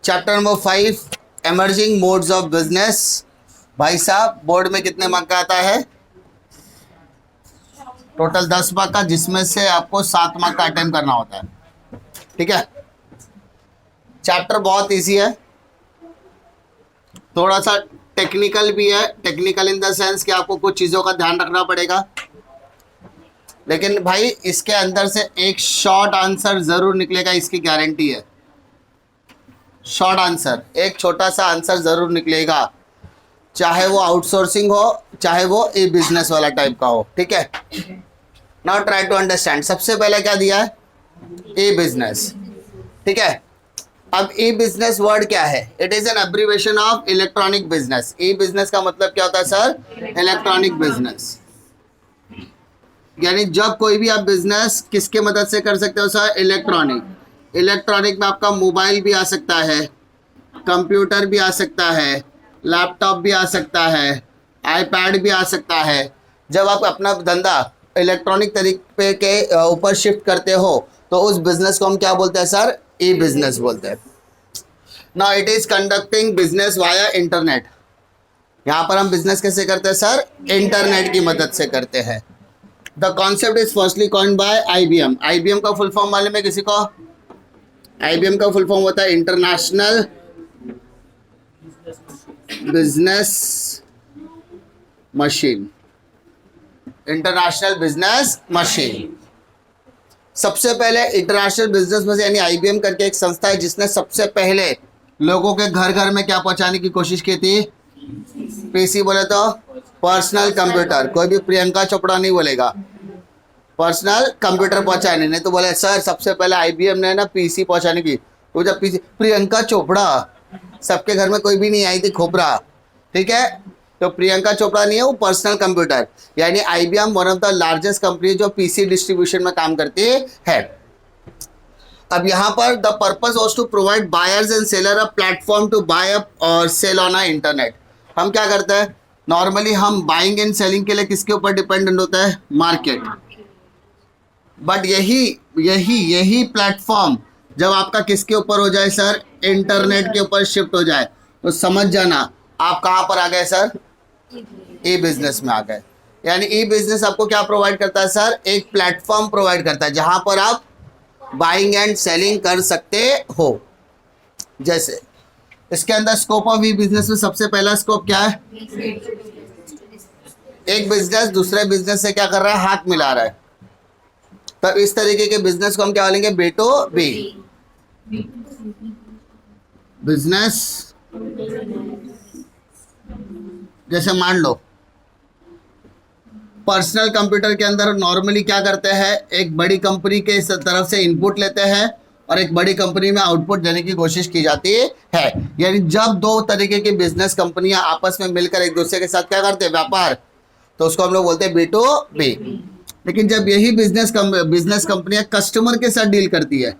Chapter number 5 emerging modes of business. भाई साहब board में कितने मार्क का आता है? टोटल 10 मार्क का, जिसमें से आपको 7 मार्क का अटेम्प्ट करना होता है। ठीक है, चैप्टर बहुत इजी है, थोड़ा सा टेक्निकल भी है। टेक्निकल इन द सेंस कि आपको कुछ चीज़ों का ध्यान रखना पड़ेगा, लेकिन भाई इसके अंदर से एक शॉर्ट आंसर ज़रूर निकलेगा, इसकी गारंटी है। शॉर्ट आंसर, एक छोटा सा आंसर ज़रूर निकलेगा, चाहे वो आउटसोर्सिंग हो, चाहे वो ई बिजनेस वाला टाइप का हो। ठीक है, नाउ ट्राई टू अंडरस्टैंड। सबसे पहले क्या दिया है? ई बिजनेस। ठीक है, अब ई बिजनेस वर्ड क्या है? It is an abbreviation of electronic business. E business का मतलब क्या होता है सर? Electronic business. यानी जब कोई भी आप बिजनेस किसके मदद से कर सकते हो सर? इलेक्ट्रॉनिक। इलेक्ट्रॉनिक में आपका मोबाइल भी आ सकता है, कंप्यूटर भी आ सकता है, लैपटॉप भी आ सकता है, आईपैड भी आ सकता है। जब आप अपना धंधा इलेक्ट्रॉनिक तरीके के ऊपर शिफ्ट करते हो तो उस बिजनेस को हम क्या बोलते हैं सर? ई बिजनेस बोलते हैं। Now it is conducting business via internet. यहाँ पर हम बिजनेस कैसे करते हैं सर? इंटरनेट की मदद से करते हैं। The concept is firstly coined bye IBM। IBM का फुल फॉर्म मालूम है किसी को? IBM का फुल फॉर्म होता है international business machine. International business machine. सबसे पहले इंटरनेशनल बिजनेस मशीन यानी IBM करके एक संस्था है जिसने सबसे पहले लोगों के घर घर में क्या पहुंचाने की कोशिश की थी? PC बोले तो पर्सनल कंप्यूटर। कोई भी प्रियंका चोपड़ा नहीं बोलेगा, पर्सनल कंप्यूटर पहुंचाने। नहीं तो बोले सर सबसे पहले IBM ने ना PC पहुंचाने की। तो जब PC, प्रियंका चोपड़ा, सबके घर में कोई भी नहीं आई थी, खोपड़ा। ठीक है, तो प्रियंका चोपड़ा नहीं है, वो पर्सनल कंप्यूटर। यानी IBM one of the largest company जो PC डिस्ट्रीब्यूशन में काम करती है। अब यहाँ पर the purpose was to provide buyers and seller a platform to buy up और सेल ऑन अ इंटरनेट। हम क्या करते हैं नॉर्मली? हम बाइंग एंड सेलिंग के लिए किसके ऊपर डिपेंडेंट होता है? मार्केट। बट यही प्लेटफॉर्म जब आपका किसके ऊपर हो जाए सर? इंटरनेट के ऊपर शिफ्ट हो जाए तो समझ जाना आप कहाँ पर आ गए सर? ई बिजनेस में आ गए। यानी ई बिजनेस आपको क्या प्रोवाइड करता है सर? एक प्लेटफॉर्म प्रोवाइड करता है जहां पर आप बाइंग एंड सेलिंग कर सकते हो। जैसे इसके अंदर स्कोप ऑफ ई बिजनेस में सबसे पहला स्कोप क्या है? एक बिजनेस दूसरे बिजनेस से क्या कर रहा है? हाथ मिला रहा है। तब इस तरीके के बिजनेस को हम क्या बोलेंगे? B2B business. जैसे मान लो पर्सनल कंप्यूटर के अंदर नॉर्मली क्या करते हैं? एक बड़ी कंपनी के तरफ से इनपुट लेते हैं और एक बड़ी कंपनी में आउटपुट देने की कोशिश की जाती है। यानी जब दो तरीके की बिजनेस कंपनियां आपस में मिलकर एक दूसरे के साथ क्या करते हैं? व्यापार, तो उसको हम लोग बोलते हैं B2B। लेकिन जब यही बिजनेस कंपनियां कस्टमर के साथ डील करती है,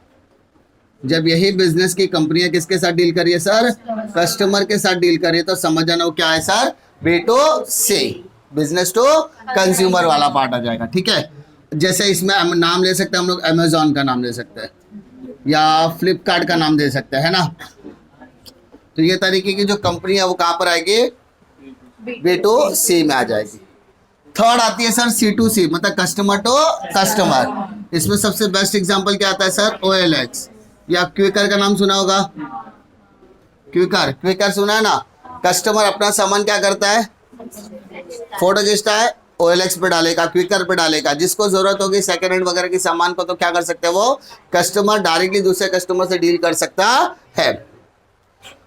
जब यही बिजनेस की कंपनियां किसके साथ डील कर रही है सर? कस्टमर के साथ डील कर रही है, तो समझ जाना वो क्या है sir? B2C, business to consumer वाला पार्ट आ जाएगा। ठीक है, जैसे इसमें हम नाम ले सकते हैं, हम लोग अमेजॉन का नाम ले सकते हैं या फ्लिपकार्ट का नाम दे सकते हैं ना। तो ये तरीके की जो कंपनी है वो कहाँ पर आएगी? B2C में आ जाएगी। थर्ड आती है सर C2C, मतलब कस्टमर टू कस्टमर। इसमें सबसे बेस्ट एग्जांपल क्या आता है सर? OLX या क्विकर का नाम सुना होगा? क्विकर सुना है ना? कस्टमर अपना सामान क्या करता है? फोटो खींचता है, OLX पे डालेगा, क्विकर पे डालेगा। जिसको जरूरत होगी सेकेंड हैंड वगैरह की सामान को, तो क्या कर सकते हैं? वो कस्टमर डायरेक्टली दूसरे कस्टमर से डील कर सकता है।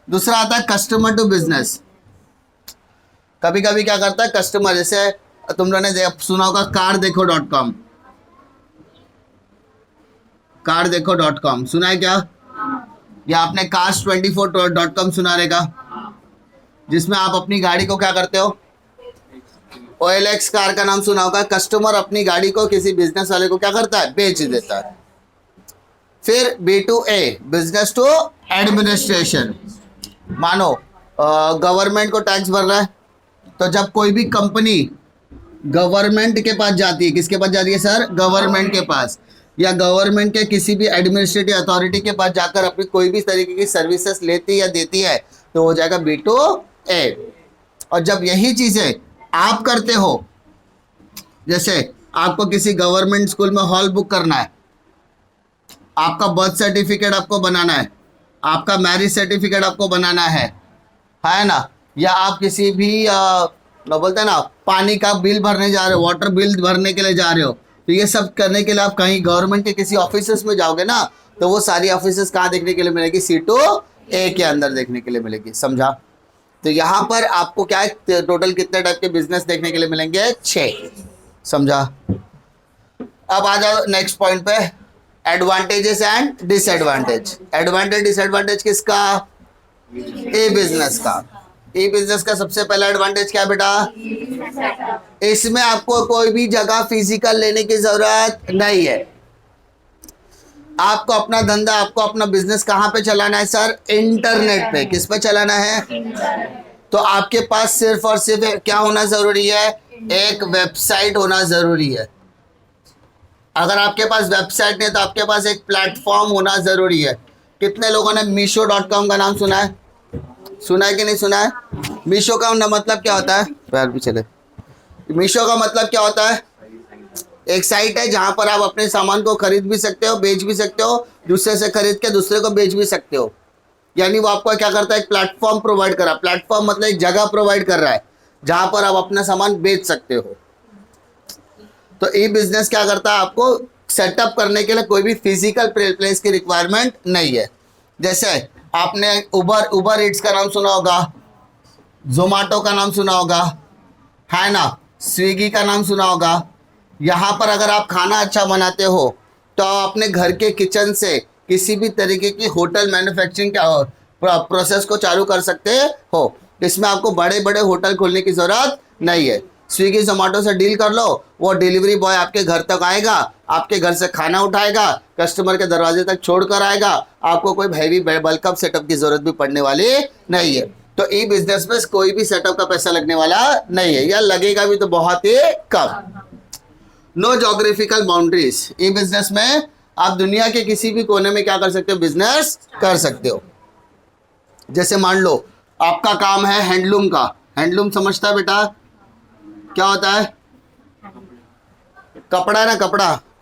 दूसरा आता है कस्टमर टू बिजनेस। कभी कभी क्या करता है कस्टमर, जैसे तुम लोगों ने सुना होगा car-dekho.com। car-dekho.com सुना है क्या? या आपने cars24.com सुना रहेगा, जिसमें आप अपनी गाड़ी को क्या करते हो? OLX कार का नाम सुना होगा। कस्टमर अपनी गाड़ी को किसी बिजनेस वाले को क्या करता है? बेच देता है। फिर B2A, बिजनेस टू एडमिनिस्ट्रेशन। मानो गवर्नमेंट को टैक्स भर रहा है, तो जब कोई भी कंपनी गवर्नमेंट के पास जाती है, किसके पास जाती है सर? गवर्नमेंट के पास। या गवर्नमेंट के किसी भी एडमिनिस्ट्रेटिव अथॉरिटी के पास जाकर अपनी कोई भी तरीके की सर्विसेज लेती या देती है तो हो जाएगा B2A। और जब यही चीजें आप करते हो, जैसे आपको किसी गवर्नमेंट स्कूल में हॉल बुक करना है, आपका बर्थ सर्टिफिकेट आपको बनाना है, आपका मैरिज सर्टिफिकेट आपको बनाना है ना, या आप किसी भी बोलते हैं ना पानी का बिल भरने जा रहे हो, वाटर बिल भरने के लिए जा रहे हो, तो ये सब करने के लिए आप कहीं गवर्नमेंट के किसी ऑफिस में जाओगे ना, तो वो सारी ऑफिस कहाँ देखने के लिए मिलेगी? C2A के अंदर देखने के लिए मिलेगी। समझा? तो यहाँ पर आपको क्या है, टोटल कितने टाइप के बिजनेस देखने के लिए मिलेंगे? 6। समझा? अब आ जाओ नेक्स्ट पॉइंट पे, advantages and disadvantage. Advantage disadvantage किसका? ए बिजनेस का। ए बिजनेस का सबसे पहला एडवांटेज क्या बेटा? इसमें आपको कोई भी जगह फिजिकल लेने की जरूरत नहीं है। आपको अपना धंधा, आपको अपना बिजनेस कहाँ पे चलाना है सर? इंटरनेट पे। किस पे चलाना है? तो आपके पास सिर्फ और सिर्फ क्या होना जरूरी है? एक वेबसाइट होना जरूरी है। अगर आपके पास वेबसाइट नहीं तो आपके पास एक प्लेटफॉर्म होना जरूरी है। कितने लोगों ने Meesho.com का नाम सुना है? सुना है कि नहीं सुना है? मीशो का मतलब क्या होता है? पैर भी चले। मीशो का मतलब क्या होता है? एक साइट है जहां पर आप अपने सामान को खरीद भी सकते हो, बेच भी सकते हो, दूसरे से खरीद के दूसरे को बेच भी सकते हो। यानी वो आपको क्या करता है? एक प्लेटफॉर्म प्रोवाइड कर रहा है। प्लेटफॉर्म मतलब एक जगह प्रोवाइड कर रहा है जहां पर आप अपना सामान बेच सकते हो। तो ई बिजनेस क्या करता है? आपको सेटअप करने के लिए कोई भी फिजिकल प्लेस की रिक्वायरमेंट नहीं है। जैसे आपने उबर ईट्स का नाम सुना होगा, जोमेटो का नाम सुना होगा, है ना, स्विगी का नाम सुना होगा। यहाँ पर अगर आप खाना अच्छा बनाते हो तो आप अपने घर के किचन से किसी भी तरीके की होटल मैन्युफैक्चरिंग का प्रोसेस को चालू कर सकते हो। इसमें आपको बड़े बड़े होटल खोलने की ज़रूरत नहीं है। स्विगी जोमेटो से डील कर लो, वो डिलीवरी बॉय आपके घर तक आएगा, आपके घर से खाना उठाएगा, कस्टमर के दरवाजे तक छोड़ कर आएगा। आपको कोई हैवी बल्कअप सेटअप की ज़रूरत भी पड़ने वाली नहीं है। तो ई बिजनेस में कोई भी सेटअप का पैसा लगने वाला नहीं है, या लगेगा भी तो बहुत ही कम। No geographical boundaries. E business में आप दुनिया के किसी भी कोने में क्या कर सकते हो? बिजनेस कर सकते हो। जैसे मान लो आपका काम है हैंडलूम का। हैंडलूम समझता है बेटा? क्या होता है? कपड़ा ना,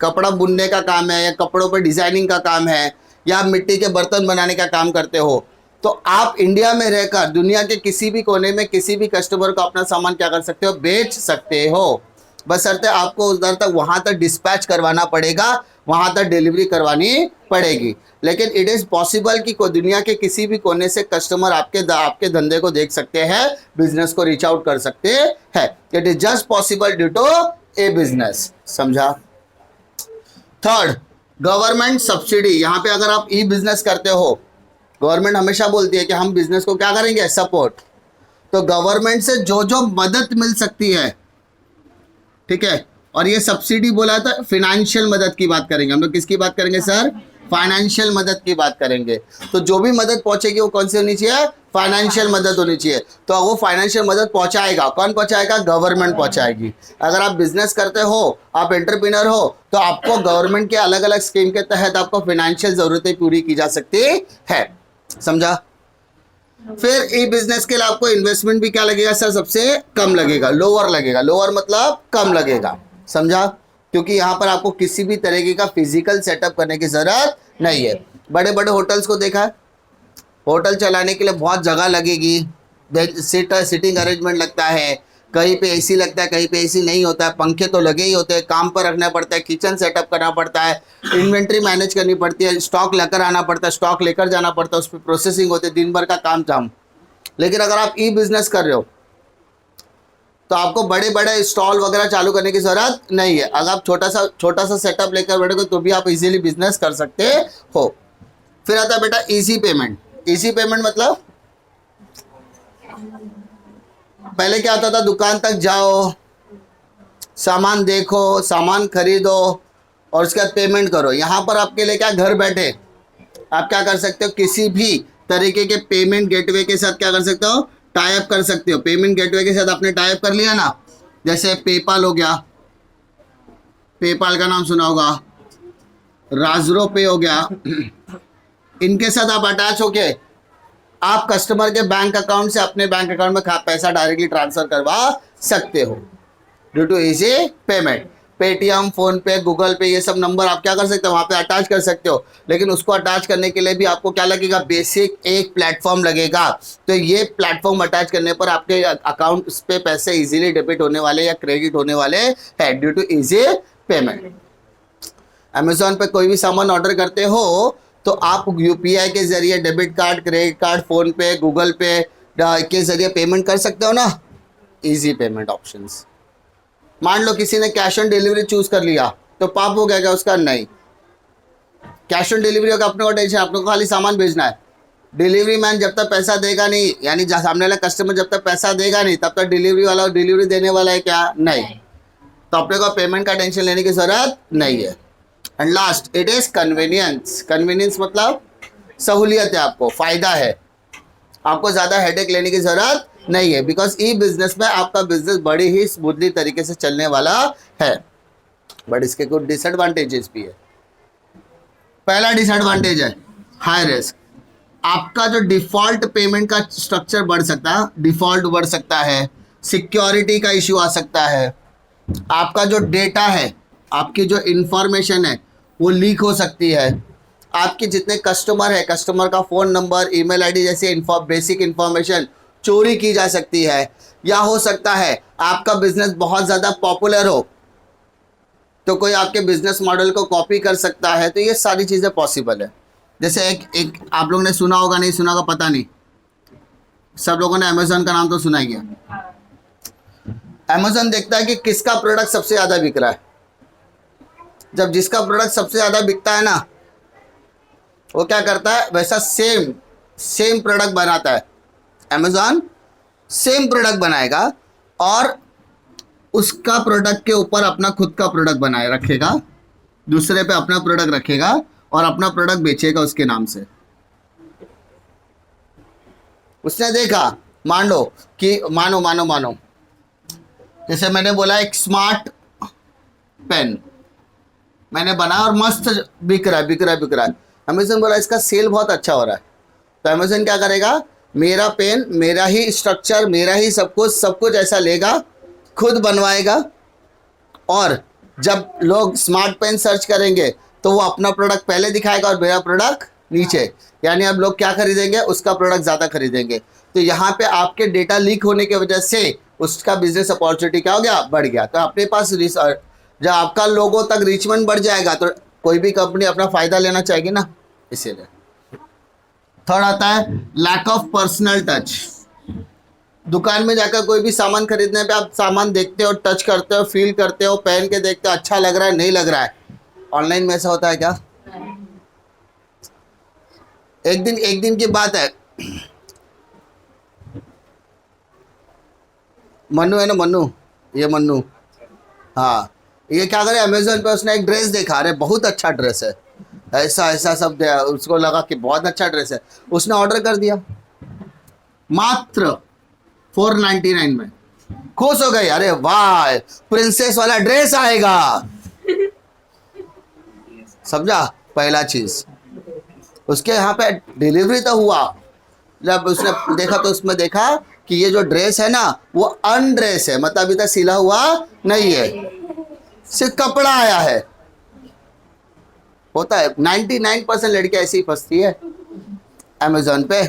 कपड़ा बुनने का काम है, या कपड़ों पर डिजाइनिंग का काम है, या आप मिट्टी के बर्तन बनाने का काम करते हो। तो आप इंडिया में रहकर दुनिया के किसी भी कोने में किसी भी कस्टमर को अपना सामान क्या कर सकते हो? बेच सकते हो। बशर्ते आपको उधर तक वहां तक डिस्पैच करवाना पड़ेगा, वहां तक डिलीवरी करवानी पड़ेगी। लेकिन इट इज़ पॉसिबल कि दुनिया के किसी भी कोने से कस्टमर आपके धंधे को देख सकते हैं, बिजनेस को रीच आउट कर सकते हैं। It is just possible due to a business. समझा? Third, government subsidy. यहाँ पे अगर आप ई बिजनेस करते हो, गवर्नमेंट हमेशा बोलती है कि हम बिजनेस को क्या करेंगे? सपोर्ट। तो गवर्नमेंट से जो जो मदद मिल सकती है, ठीक है, और ये सब्सिडी बोला था, फाइनेंशियल मदद की बात करेंगे हम लोग। किसकी बात करेंगे सर? फाइनेंशियल मदद की बात करेंगे। तो जो भी मदद पहुंचेगी वो कौन सी होनी चाहिए? फाइनेंशियल मदद होनी चाहिए। तो वो फाइनेंशियल मदद पहुंचाएगा कौन? पहुंचाएगा गवर्नमेंट पहुंचाएगी। अगर आप बिजनेस करते हो, आप एंटरप्रेन्योर हो, तो आपको गवर्नमेंट के अलग अलग स्कीम के तहत आपको फाइनेंशियल जरूरतें पूरी की जा सकती है। समझा? फिर ई बिजनेस के लिए आपको इन्वेस्टमेंट भी क्या लगेगा सर? सबसे कम लगेगा, लोअर लगेगा। लोअर मतलब कम लगेगा। समझा? क्योंकि यहाँ पर आपको किसी भी तरीके का फिजिकल सेटअप करने की जरूरत नहीं है। बड़े बड़े होटल्स को देखा है, होटल चलाने के लिए बहुत जगह लगेगी, सिटिंग अरेंजमेंट लगता है, कहीं पे एसी लगता है, कहीं पे एसी नहीं होता है, पंखे तो लगे ही होते हैं, काम पर रखना पड़ता है, किचन सेटअप करना पड़ता है, इन्वेंट्री मैनेज करनी पड़ती है, स्टॉक लेकर आना पड़ता है, स्टॉक लेकर जाना पड़ता है, उस पर प्रोसेसिंग होती है, दिन भर का काम झाम। लेकिन अगर आप ई बिजनेस कर रहे हो तो आपको बड़े बड़े स्टॉल वगैरह चालू करने की जरूरत नहीं है। अगर आप छोटा सा सेटअप लेकर बैठोगे तो भी आप इजीली बिजनेस कर सकते हो। फिर आता है बेटा इजी पेमेंट। इजी पेमेंट मतलब पहले क्या होता था? दुकान तक जाओ, सामान देखो, सामान खरीदो और उसके बाद पेमेंट करो। यहाँ पर आपके लिए क्या, घर बैठे आप क्या कर सकते हो? किसी भी तरीके के पेमेंट गेटवे के साथ क्या कर सकते हो? टाई अप कर सकते हो। पेमेंट गेटवे के साथ आपने टाई अप कर लिया ना, जैसे पेपाल हो गया, पेपाल का नाम सुना होगा, राजरो पे हो गया, इनके साथ आप अटैच होके आप कस्टमर के बैंक अकाउंट से अपने बैंक अकाउंट में पैसा डायरेक्टली ट्रांसफर करवा सकते हो due to easy payment. Paytm, PhonePe, Google pay, ये सब नंबर आप क्या कर सकते हो, वहाँ पे अटैच कर सकते हो। लेकिन उसको अटैच करने के लिए भी आपको क्या लगेगा, बेसिक एक प्लेटफॉर्म लगेगा। तो ये प्लेटफॉर्म अटैच करने पर आपके अकाउंट पे पैसे इजीली डेबिट होने वाले या क्रेडिट होने वाले हैं due to easy payment. Amazon pay कोई भी सामान ऑर्डर करते हो तो आप यूपीआई के जरिए, debit card, credit card, phone पे, गूगल पे के जरिए पेमेंट कर सकते हो ना, इजी पेमेंट ऑप्शंस। मान लो किसी ने कैश ऑन डिलीवरी चूज कर लिया तो पाप हो गया क्या उसका? नहीं। कैश ऑन डिलीवरी होगा, अपने को टेंशन, अपने को खाली सामान भेजना है। डिलीवरी मैन जब तक पैसा देगा नहीं, यानी सामने वाला कस्टमर जब तक पैसा देगा नहीं तब तक डिलीवरी वाला डिलीवरी देने वाला है क्या? नहीं। तो अपने को पेमेंट का टेंशन लेने की जरूरत नहीं है। And last, it is convenience. Convenience मतलब सहूलियत है, आपको फायदा है, आपको ज़्यादा हेडेक लेने की ज़रूरत नहीं है। बिकॉज ई बिजनेस में आपका बिजनेस बड़ी ही स्मूथली तरीके से चलने वाला है। बट इसके कुछ डिसएडवांटेजेस भी है। पहला डिसएडवांटेज है हाई रिस्क। आपका जो डिफॉल्ट पेमेंट का स्ट्रक्चर बढ़ सकता है, डिफॉल्ट बढ़ सकता है, सिक्योरिटी का इश्यू आ सकता है, आपका जो डेटा है, आपकी जो इंफॉर्मेशन है वो लीक हो सकती है, आपके जितने कस्टमर है, कस्टमर का फ़ोन नंबर, ईमेल आईडी जैसे बेसिक इंफॉर्मेशन चोरी की जा सकती है। या हो सकता है आपका बिजनेस बहुत ज़्यादा पॉपुलर हो तो कोई आपके बिजनेस मॉडल को कॉपी कर सकता है। तो ये सारी चीज़ें पॉसिबल है। जैसे एक आप लोगों ने सुना होगा, नहीं सुना होगा पता नहीं, सब लोगों ने अमेजोन का नाम तो सुना ही है। अमेजोन देखता है कि किसका प्रोडक्ट सबसे ज़्यादा बिक रहा है। जब जिसका प्रोडक्ट सबसे ज़्यादा बिकता है ना, वो क्या करता है, वैसा सेम प्रोडक्ट बनाता है। अमेजोन सेम प्रोडक्ट बनाएगा और उसका प्रोडक्ट के ऊपर अपना खुद का प्रोडक्ट बनाए रखेगा, दूसरे पे अपना प्रोडक्ट रखेगा और अपना प्रोडक्ट बेचेगा उसके नाम से। उसने देखा, मान लो कि मानो जैसे मैंने बोला एक स्मार्ट पेन मैंने बनाया और मस्त बिक रहा है। अमेजोन बोला इसका सेल बहुत अच्छा हो रहा है, तो अमेजोन क्या करेगा, मेरा पेन, मेरा ही स्ट्रक्चर, मेरा ही सब कुछ ऐसा लेगा, खुद बनवाएगा। और जब लोग स्मार्ट पेन सर्च करेंगे तो वो अपना प्रोडक्ट पहले दिखाएगा और मेरा प्रोडक्ट नीचे, यानी अब लोग क्या खरीदेंगे, उसका प्रोडक्ट ज़्यादा खरीदेंगे। तो यहाँ पे आपके डेटा लीक होने की वजह से उसका बिजनेस अपॉर्चुनिटी क्या हो गया, बढ़ गया। तो अपने पास जब आपका लोगों तक रीचमेंट बढ़ जाएगा तो कोई भी कंपनी अपना फ़ायदा लेना चाहेगी ना, इसीलिए। थर्ड आता है लैक ऑफ पर्सनल टच। दुकान में जाकर कोई भी सामान खरीदने पे आप सामान देखते हो, टच करते हो, फील करते हो, पहन के देखते हो, अच्छा लग रहा है, नहीं लग रहा है। ऑनलाइन में ऐसा होता है क्या? एक दिन की बात है, मन्नू है ना, मन्नू, हाँ, ये क्या करे, अमेजोन पे उसने एक ड्रेस देखा, अरे बहुत अच्छा ड्रेस है, ऐसा सब उसको लगा कि बहुत अच्छा ड्रेस है, उसने ऑर्डर कर दिया मात्र 499 में। खुश हो गई, अरे वाह प्रिंसेस वाला ड्रेस आएगा। समझा? पहला चीज, उसके यहाँ पे डिलीवरी तो हुआ, जब उसने देखा तो उसमें देखा कि ये जो ड्रेस है ना वो अनड्रेस है, मतलब अभी तक सिला हुआ नहीं है, सिर्फ कपड़ा आया है। होता है 99% लड़कियां ऐसी ही फंसती है अमेजोन पे,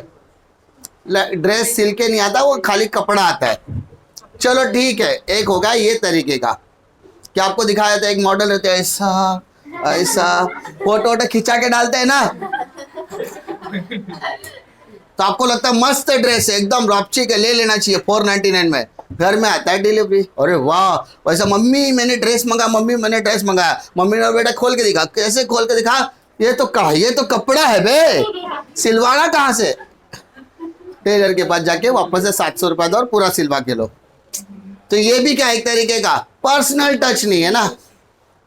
ड्रेस सिल के नहीं आता, वो खाली कपड़ा आता है। चलो ठीक है, एक होगा ये तरीके का कि आपको दिखाया था एक मॉडल रहते हैं ऐसा फोटो खिंचा के डालते हैं ना, तो आपको लगता है मस्त ड्रेस है, एकदम रॉपची के, ले लेना चाहिए 499 में। घर में आता है डिलीवरी, अरे वाह, वैसा मम्मी मैंने ड्रेस मंगाया, मम्मी ने बेटा खोल के दिखा, कैसे खोल के दिखा, ये तो कपड़ा है बे, सिलवाना कहाँ से? टेलर के पास जाके वापस से 700 रुपया दो और पूरा सिलवा के लो। तो ये भी क्या एक तरीके का पर्सनल टच नहीं है ना।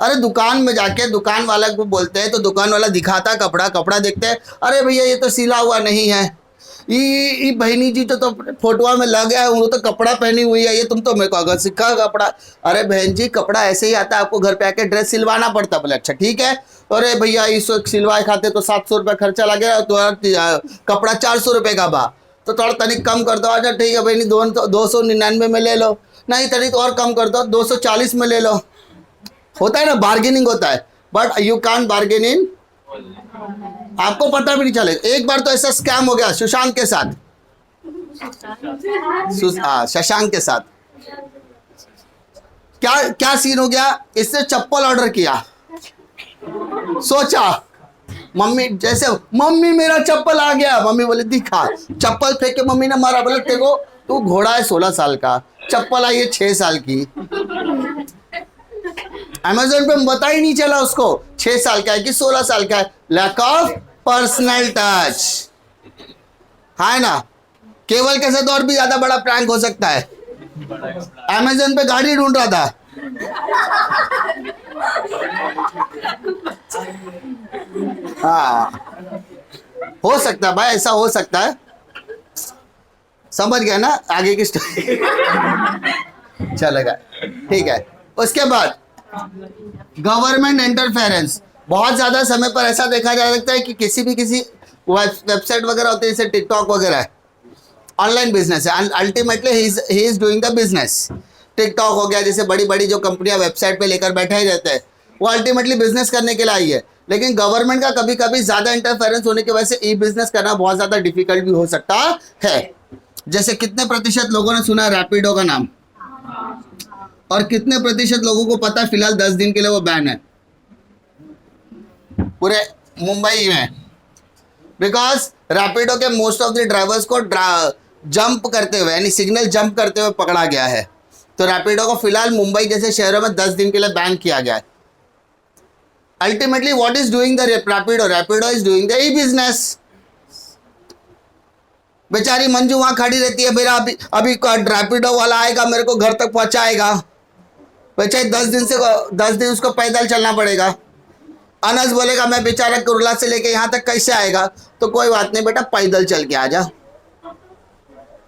अरे दुकान में जाके दुकान वाला को बोलते हैं तो दुकान वाला दिखाता कपड़ा देखते हैं, अरे भैया ये तो सिला हुआ नहीं है, ये बहनी जी तो फोटोआ में लग गया है, वो तो कपड़ा पहनी हुई है, ये तुम तो मेरे को अगर सिखा कपड़ा। अरे बहन जी कपड़ा ऐसे ही आता है, आपको घर पे आके ड्रेस सिलवाना पड़ता। बोले अच्छा ठीक है, अरे भैया इसको सिलवाए खाते तो 700 रुपये खर्चा लगेगा, तो कपड़ा 400 रुपये का बा, तो थोड़ा तनिक कम कर दो। अच्छा ठीक है भाई, नहीं 299 में ले लो, नहीं तनिक और कम कर दो 240 में ले लो। होता है ना, बार्गेनिंग होता है, बट यू कांट बार्गेन इन, आपको पता भी नहीं चलेगा। एक बार तो ऐसा स्कैम हो गया सुशांत के साथ, शशांक के साथ। क्या सीन हो गया, इसने चप्पल ऑर्डर किया, सोचा मम्मी, जैसे मम्मी मेरा चप्पल आ गया, मम्मी बोले दिखा, चप्पल फेंक के मम्मी ने मारा, बोले देखो तू घोड़ा है 16 साल का, चप्पल आई है 6 साल की। अमेज़न पे पता ही नहीं चला उसको 6 साल का है कि 16 साल का है। लैक ऑफ पर्सनल टच, है ना। केवल के साथ और भी ज्यादा बड़ा प्रैंक हो सकता है। अमेज़न पे गाड़ी ढूंढ रहा था, हाँ हो सकता है भाई, ऐसा हो सकता है, समझ गया ना आगे की स्टोरी। चलेगा, ठीक है। उसके बाद गवर्नमेंट इंटरफेरेंस, बहुत ज्यादा समय पर ऐसा देखा जा सकता है कि किसी वेबसाइट वगैरह होते हैं जैसे टिकटॉक वगैरह, ऑनलाइन बिजनेस है, ultimately he is doing the business. TikTok हो गया, जैसे बड़ी बड़ी जो कंपनियां वेबसाइट पे लेकर बैठे ही रहते हैं, वो अल्टीमेटली बिजनेस करने के लिए आई है। लेकिन गवर्नमेंट का कभी कभी ज्यादा इंटरफेरेंस होने की वजह से ई बिजनेस करना बहुत ज्यादा डिफिकल्ट भी हो सकता है। जैसे कितने प्रतिशत लोगों ने सुना रैपिडो का नाम, और कितने प्रतिशत लोगों को पता है फिलहाल 10 दिन के लिए वो बैन है पूरे मुंबई में, बिकॉज रैपिडो के मोस्ट ऑफ द ड्राइवर्स को जंप करते हुए, यानी सिग्नल जंप करते हुए पकड़ा गया है। तो रैपिडो को फिलहाल मुंबई जैसे शहरों में 10 दिन के लिए बैन किया गया है। Ultimately what is doing the Rapido, Rapido is doing the E business. बेचारी मंजू वहां खड़ी रहती है, मेरा अभी रैपिडो वाला आएगा मेरे को घर तक पहुंचाएगा, बेचारी 10 दिन उसको पैदल चलना पड़ेगा। अनस बोलेगा मैं बेचारा कुरला से लेके यहाँ तक कैसे आएगा, तो कोई बात नहीं बेटा, पैदल चल के आ जा,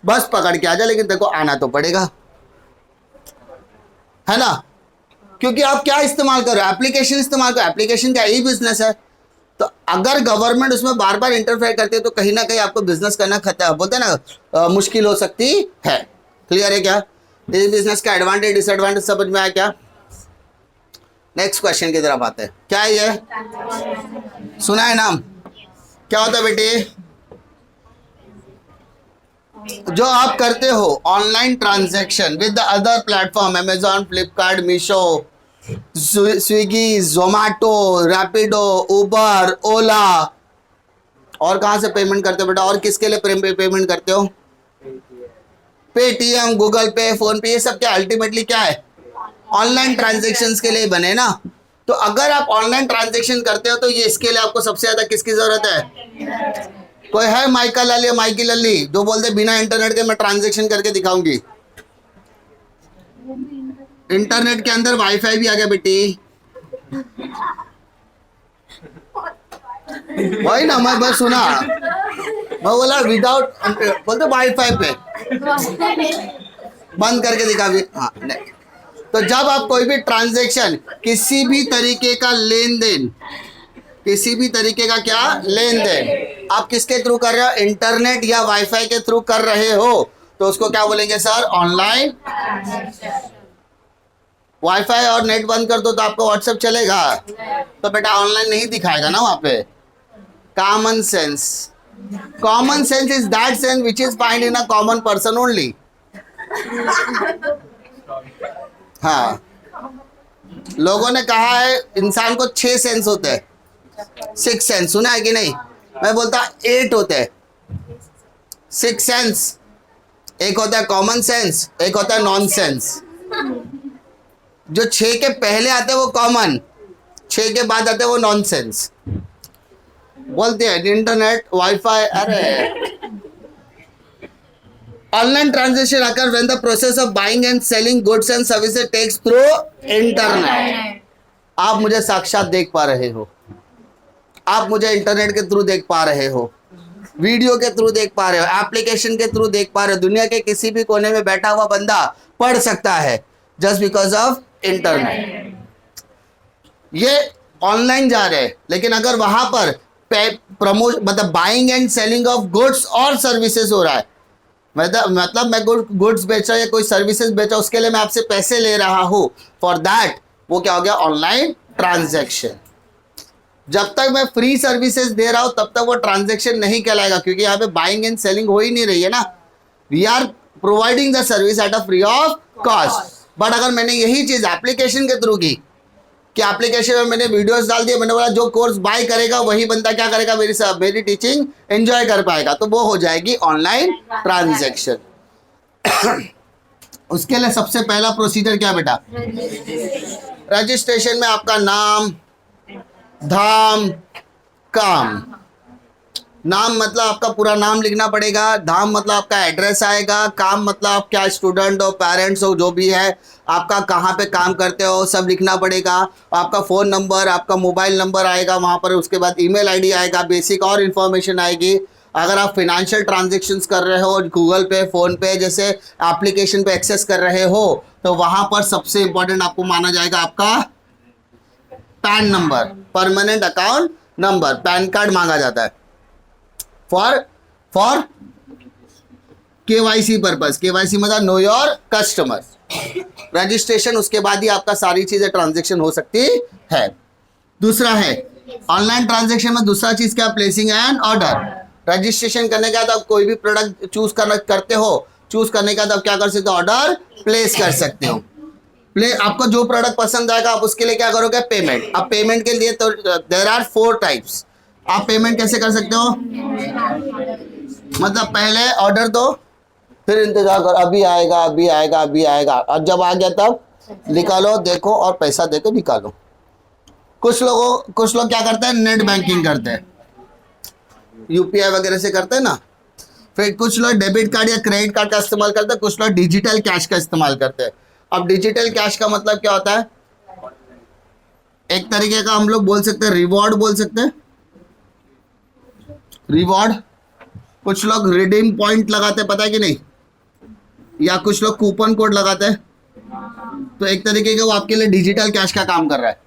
बस पकड़ के आ जा, लेकिन देखो आना तो पड़ेगा, है ना। क्योंकि आप क्या इस्तेमाल करो, एप्लीकेशन इस्तेमाल करो, एप्लीकेशन का ही बिजनेस है। तो अगर गवर्नमेंट उसमें बार बार इंटरफेयर करती है तो कहीं ना कहीं आपको बिजनेस करना खतरा, बोलते हैं ना, मुश्किल हो सकती है। क्लियर है क्या, इस बिजनेस का एडवांटेज डिसएडवांटेज समझ में आया क्या। नेक्स्ट क्वेश्चन की तरफ आते हैं। क्या है ये, सुना है नाम, क्या होता है बेटे, जो आप करते हो online transaction with the other platform, Amazon, Flipkart, Meesho, Swiggy, Zomato, Rapido, Uber, Ola, और कहां से पेमेंट करते हो बेटा, और किसके लिए पेमेंट करते हो, पेटीएम, गूगल पे, फोन पे, ये सब क्या अल्टीमेटली क्या है, ऑनलाइन ट्रांजैक्शंस के लिए बने ना। तो अगर आप ऑनलाइन ट्रांजैक्शन करते हो तो ये इसके लिए आपको सबसे ज्यादा किसकी जरूरत है। कोई है माइका लल्ली, माइकी लल्ली जो बोलते बिना इंटरनेट के मैं ट्रांजैक्शन करके दिखाऊंगी। इंटरनेट के अंदर वाईफाई भी आ गया बेटी, वही ना, मैं बस सुना, मैं बोला विदाउट, बोलते वाईफाई पे बंद करके दिखा भी, हाँ नहीं। तो जब आप कोई भी ट्रांजैक्शन, किसी भी तरीके का लेन देन, किसी भी तरीके का क्या लेन देन आप किसके थ्रू कर रहे हो, इंटरनेट या वाईफाई के थ्रू कर रहे हो, तो उसको क्या बोलेंगे सर, ऑनलाइन। वाईफाई और नेट बंद कर दो तो आपको व्हाट्सएप चलेगा, तो बेटा ऑनलाइन नहीं दिखाएगा ना वहां पे। Common sense, common sense is that sense which is find in a common person only. हाँ, लोगों ने कहा है इंसान को 6 सेंस होते हैं, 6 सेंस, सुना है कि नहीं, मैं बोलता 8 होते हैं। 6 सेंस, एक होता है कॉमन सेंस, एक होता है नॉन सेंस। जो 6 के पहले आते हैं वो कॉमन, 6 के बाद आते हैं वो नॉन सेंस। बोलते हैं इंटरनेट, वाईफाई, अरे online transaction occur when the process of buying and selling goods and services takes through internet. आप मुझे साक्षात देख पा रहे हो, आप मुझे इंटरनेट के थ्रू देख पा रहे हो, वीडियो के थ्रू देख पा रहे हो, एप्लीकेशन के थ्रू देख पा रहे हो। दुनिया के किसी भी कोने में बैठा हुआ बंदा पढ़ सकता है जस्ट बिकॉज ऑफ इंटरनेट। ये ऑनलाइन जा रहे हैं, लेकिन अगर वहां पर मतलब buying and selling of goods और सर्विसेज हो रहा है, मतलब मैं गुड्स बेचा या कोई सर्विसेज बेचा, उसके लिए मैं आपसे पैसे ले रहा हूं, फॉर दैट वो क्या हो गया, ऑनलाइन ट्रांजैक्शन। जब तक मैं फ्री सर्विसेज दे रहा हूं तब तक वो ट्रांजैक्शन नहीं कहलाएगा, क्योंकि यहाँ पे बाइंग एंड सेलिंग हो ही नहीं रही है ना। We are providing the service at a free of cost. But अगर मैंने यही चीज एप्लीकेशन के थ्रू की, कि एप्लीकेशन में मैंने वीडियोस डाल दिए, मैंने बोला जो कोर्स बाय करेगा वही बंदा क्या करेगा, मेरी टीचिंग एंजॉय कर पाएगा, तो वो हो जाएगी ऑनलाइन ट्रांजैक्शन। उसके लिए सबसे पहला प्रोसीजर क्या बेटा, रजिस्ट्रेशन में आपका नाम, धाम, काम। नाम मतलब आपका पूरा नाम लिखना पड़ेगा, धाम मतलब आपका एड्रेस आएगा, काम मतलब आप क्या स्टूडेंट हो, पेरेंट्स हो, जो भी है, आपका कहाँ पे काम करते हो सब लिखना पड़ेगा। आपका फ़ोन नंबर, आपका मोबाइल नंबर आएगा वहाँ पर, उसके बाद ईमेल आईडी आएगा, बेसिक और इन्फॉर्मेशन आएगी। अगर आप फिनेंशियल ट्रांजेक्शन्स कर रहे हो गूगल पे, फ़ोन पे जैसे एप्लीकेशन पे एक्सेस कर रहे हो, तो वहाँ पर सबसे इम्पोर्टेंट आपको माना जाएगा आपका pan number, permanent account number, pan card मांगा जाता है फॉर केवाईसी पर्पस। केवाईसी मतलब नो योर कस्टमर। रजिस्ट्रेशन, उसके बाद ही आपका सारी चीजें ट्रांजैक्शन हो सकती है। दूसरा है ऑनलाइन ट्रांजैक्शन में दूसरा चीज क्या, प्लेसिंग एन ऑर्डर। रजिस्ट्रेशन करने के बाद आप कोई भी प्रोडक्ट चूज करते हो, चूज करने के बाद आप क्या कर सकते हो, ऑर्डर प्लेस कर सकते हो। आपको जो प्रोडक्ट पसंद आएगा आप उसके लिए क्या करोगे, पेमेंट। अब पेमेंट के लिए तो देयर आर 4 टाइप्स। आप पेमेंट कैसे कर सकते हो, मतलब पहले ऑर्डर दो, फिर इंतजार करो, अभी आएगा अभी आएगा अभी आएगा, और जब आ गया तब निकालो, देखो और पैसा देकर निकालो। कुछ लोग क्या करते हैं, नेट बैंकिंग करते हैं, यूपीआई वगैरह से करते हैं ना। फिर कुछ लोग डेबिट कार्ड या क्रेडिट कार्ड का इस्तेमाल करते हैं, कुछ लोग डिजिटल कैश का इस्तेमाल करते हैं। अब डिजिटल कैश का मतलब क्या होता है, एक तरीके का हम लोग बोल सकते हैं रिवॉर्ड बोल सकते हैं, रिवॉर्ड। कुछ लोग रिडीम पॉइंट लगाते हैं, पता है कि नहीं, या कुछ लोग कूपन कोड लगाते हैं। तो एक तरीके का वो आपके लिए डिजिटल कैश का काम कर रहा है,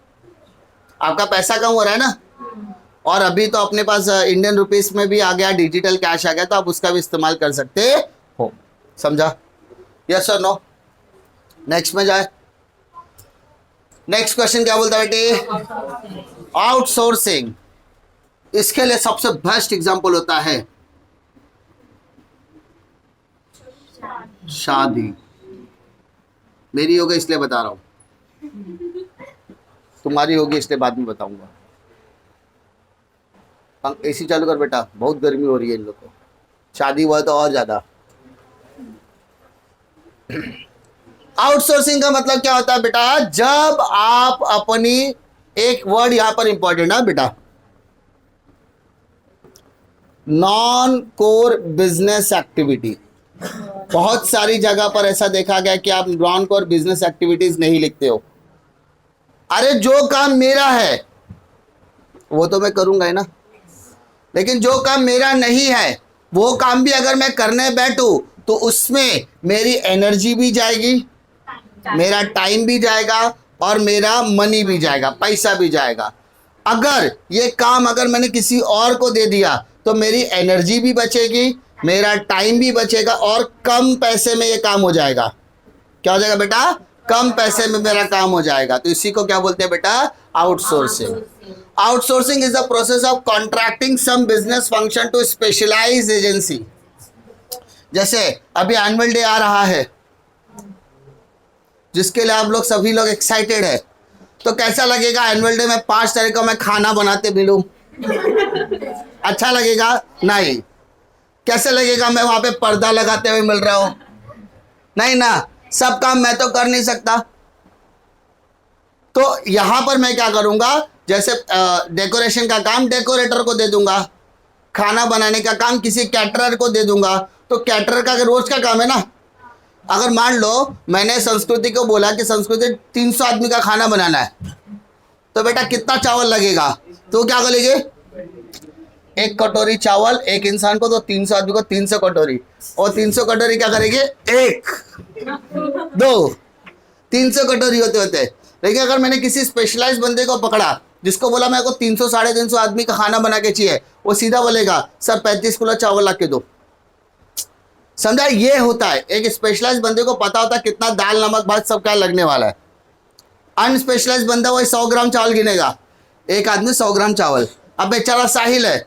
आपका पैसा कम हो रहा है ना। और अभी तो अपने पास इंडियन रुपीस में भी आ गया, डिजिटल कैश आ गया, तो आप उसका भी इस्तेमाल कर सकते हो। समझा, यस और नो। नेक्स्ट में जाए, नेक्स्ट क्वेश्चन क्या बोलता है बेटे, आउटसोर्सिंग। इसके लिए सबसे बेस्ट एग्जांपल होता है शादी। मेरी हो गई इसलिए बता रहा हूं, तुम्हारी होगी इसलिए बाद में बताऊंगा। एसी चालू कर बेटा, बहुत गर्मी हो रही है इन लोग को, शादी हुआ तो और ज्यादा। आउटसोर्सिंग का मतलब क्या होता है बेटा, जब आप अपनी, एक वर्ड यहां पर इंपॉर्टेंट है बेटा, नॉन कोर बिजनेस एक्टिविटी। बहुत सारी जगह पर ऐसा देखा गया कि आप नॉन कोर बिजनेस एक्टिविटीज नहीं लिखते हो। अरे जो काम मेरा है वो तो मैं करूंगा ही ना, लेकिन जो काम मेरा नहीं है वो काम भी अगर मैं करने बैठूं तो उसमें मेरी एनर्जी भी जाएगी, मेरा टाइम भी जाएगा और मेरा मनी भी जाएगा, पैसा भी जाएगा। अगर ये काम अगर मैंने किसी और को दे दिया तो मेरी एनर्जी भी बचेगी, मेरा टाइम भी बचेगा और कम पैसे में ये काम हो जाएगा। क्या हो जाएगा बेटा, कम पैसे में मेरा काम हो जाएगा। तो इसी को क्या बोलते हैं बेटा, outsourcing. Outsourcing is the process of contracting some business function to specialised agency. जैसे अभी एनुअल डे आ रहा है, जिसके लिए आप लोग सभी लोग एक्साइटेड है, तो कैसा लगेगा एनुअल डे में 5 तारीख को मैं खाना बनाते मिलूं, अच्छा लगेगा? नहीं। कैसे लगेगा मैं वहां पे पर्दा लगाते हुए मिल रहा हूं? नहीं ना, सब काम मैं तो कर नहीं सकता। तो यहां पर मैं क्या करूंगा, जैसे डेकोरेशन का काम डेकोरेटर को दे दूंगा, खाना बनाने का काम किसी कैटरर को दे दूंगा। तो कैटरर का रोज का काम है ना। अगर मान लो मैंने संस्कृति को बोला कि संस्कृति 300 आदमी का खाना बनाना है, तो बेटा कितना चावल लगेगा, तो क्या करेंगे, 1 कटोरी चावल एक इंसान को, तो 300 आदमी को 300 कटोरी, और 300 कटोरी क्या करेंगे, 1 2 300 कटोरी होते होते। लेकिन अगर मैंने किसी स्पेशलाइज बंदे को पकड़ा जिसको बोला मेरे को 300 350 आदमी का खाना बना के चाहिए, वो सीधा बोलेगा सर 35 किलो चावल ला के दो। समझा? ये होता है, एक स्पेशलाइज्ड बंदे को पता होता है कितना दाल नमक भात सब क्या लगने वाला है। अनस्पेशलाइज्ड बंदा वही 100 ग्राम चावल गिनेगा, एक आदमी 100 ग्राम चावल। अब बेचारा साहिल है,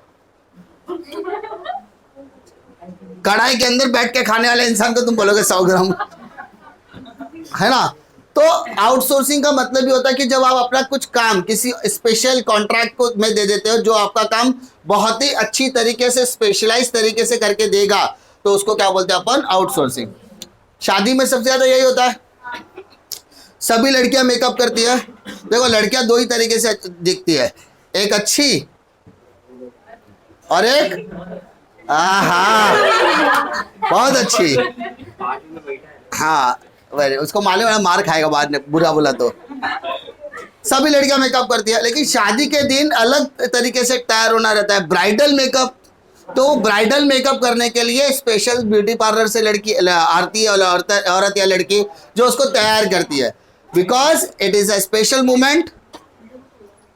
कढ़ाई के अंदर बैठ के खाने वाले इंसान को तुम बोलोगे 100 ग्राम, है ना? तो आउटसोर्सिंग का मतलब ये होता है कि जब आप अपना कुछ काम किसी स्पेशल कॉन्ट्रैक्ट को में दे देते हो, जो आपका काम बहुत ही अच्छी तरीके से स्पेशलाइज तरीके से करके देगा, तो उसको क्या बोलते हैं अपन? आउटसोर्सिंग। शादी में सबसे ज्यादा यही होता है, सभी लड़कियां मेकअप करती है। देखो लड़कियां दो ही तरीके से दिखती है, एक अच्छी और एक बहुत अच्छी। हाँ उसको मालूम है मार खाएगा बाद में, बुरा बोला तो। सभी लड़कियां मेकअप करती है, लेकिन शादी के दिन अलग तरीके से तैयार होना रहता है, ब्राइडल मेकअप। तो ब्राइडल मेकअप करने के लिए स्पेशल ब्यूटी पार्लर से लड़की आती है, औरत या लड़की जो उसको तैयार करती है, because it is a special moment.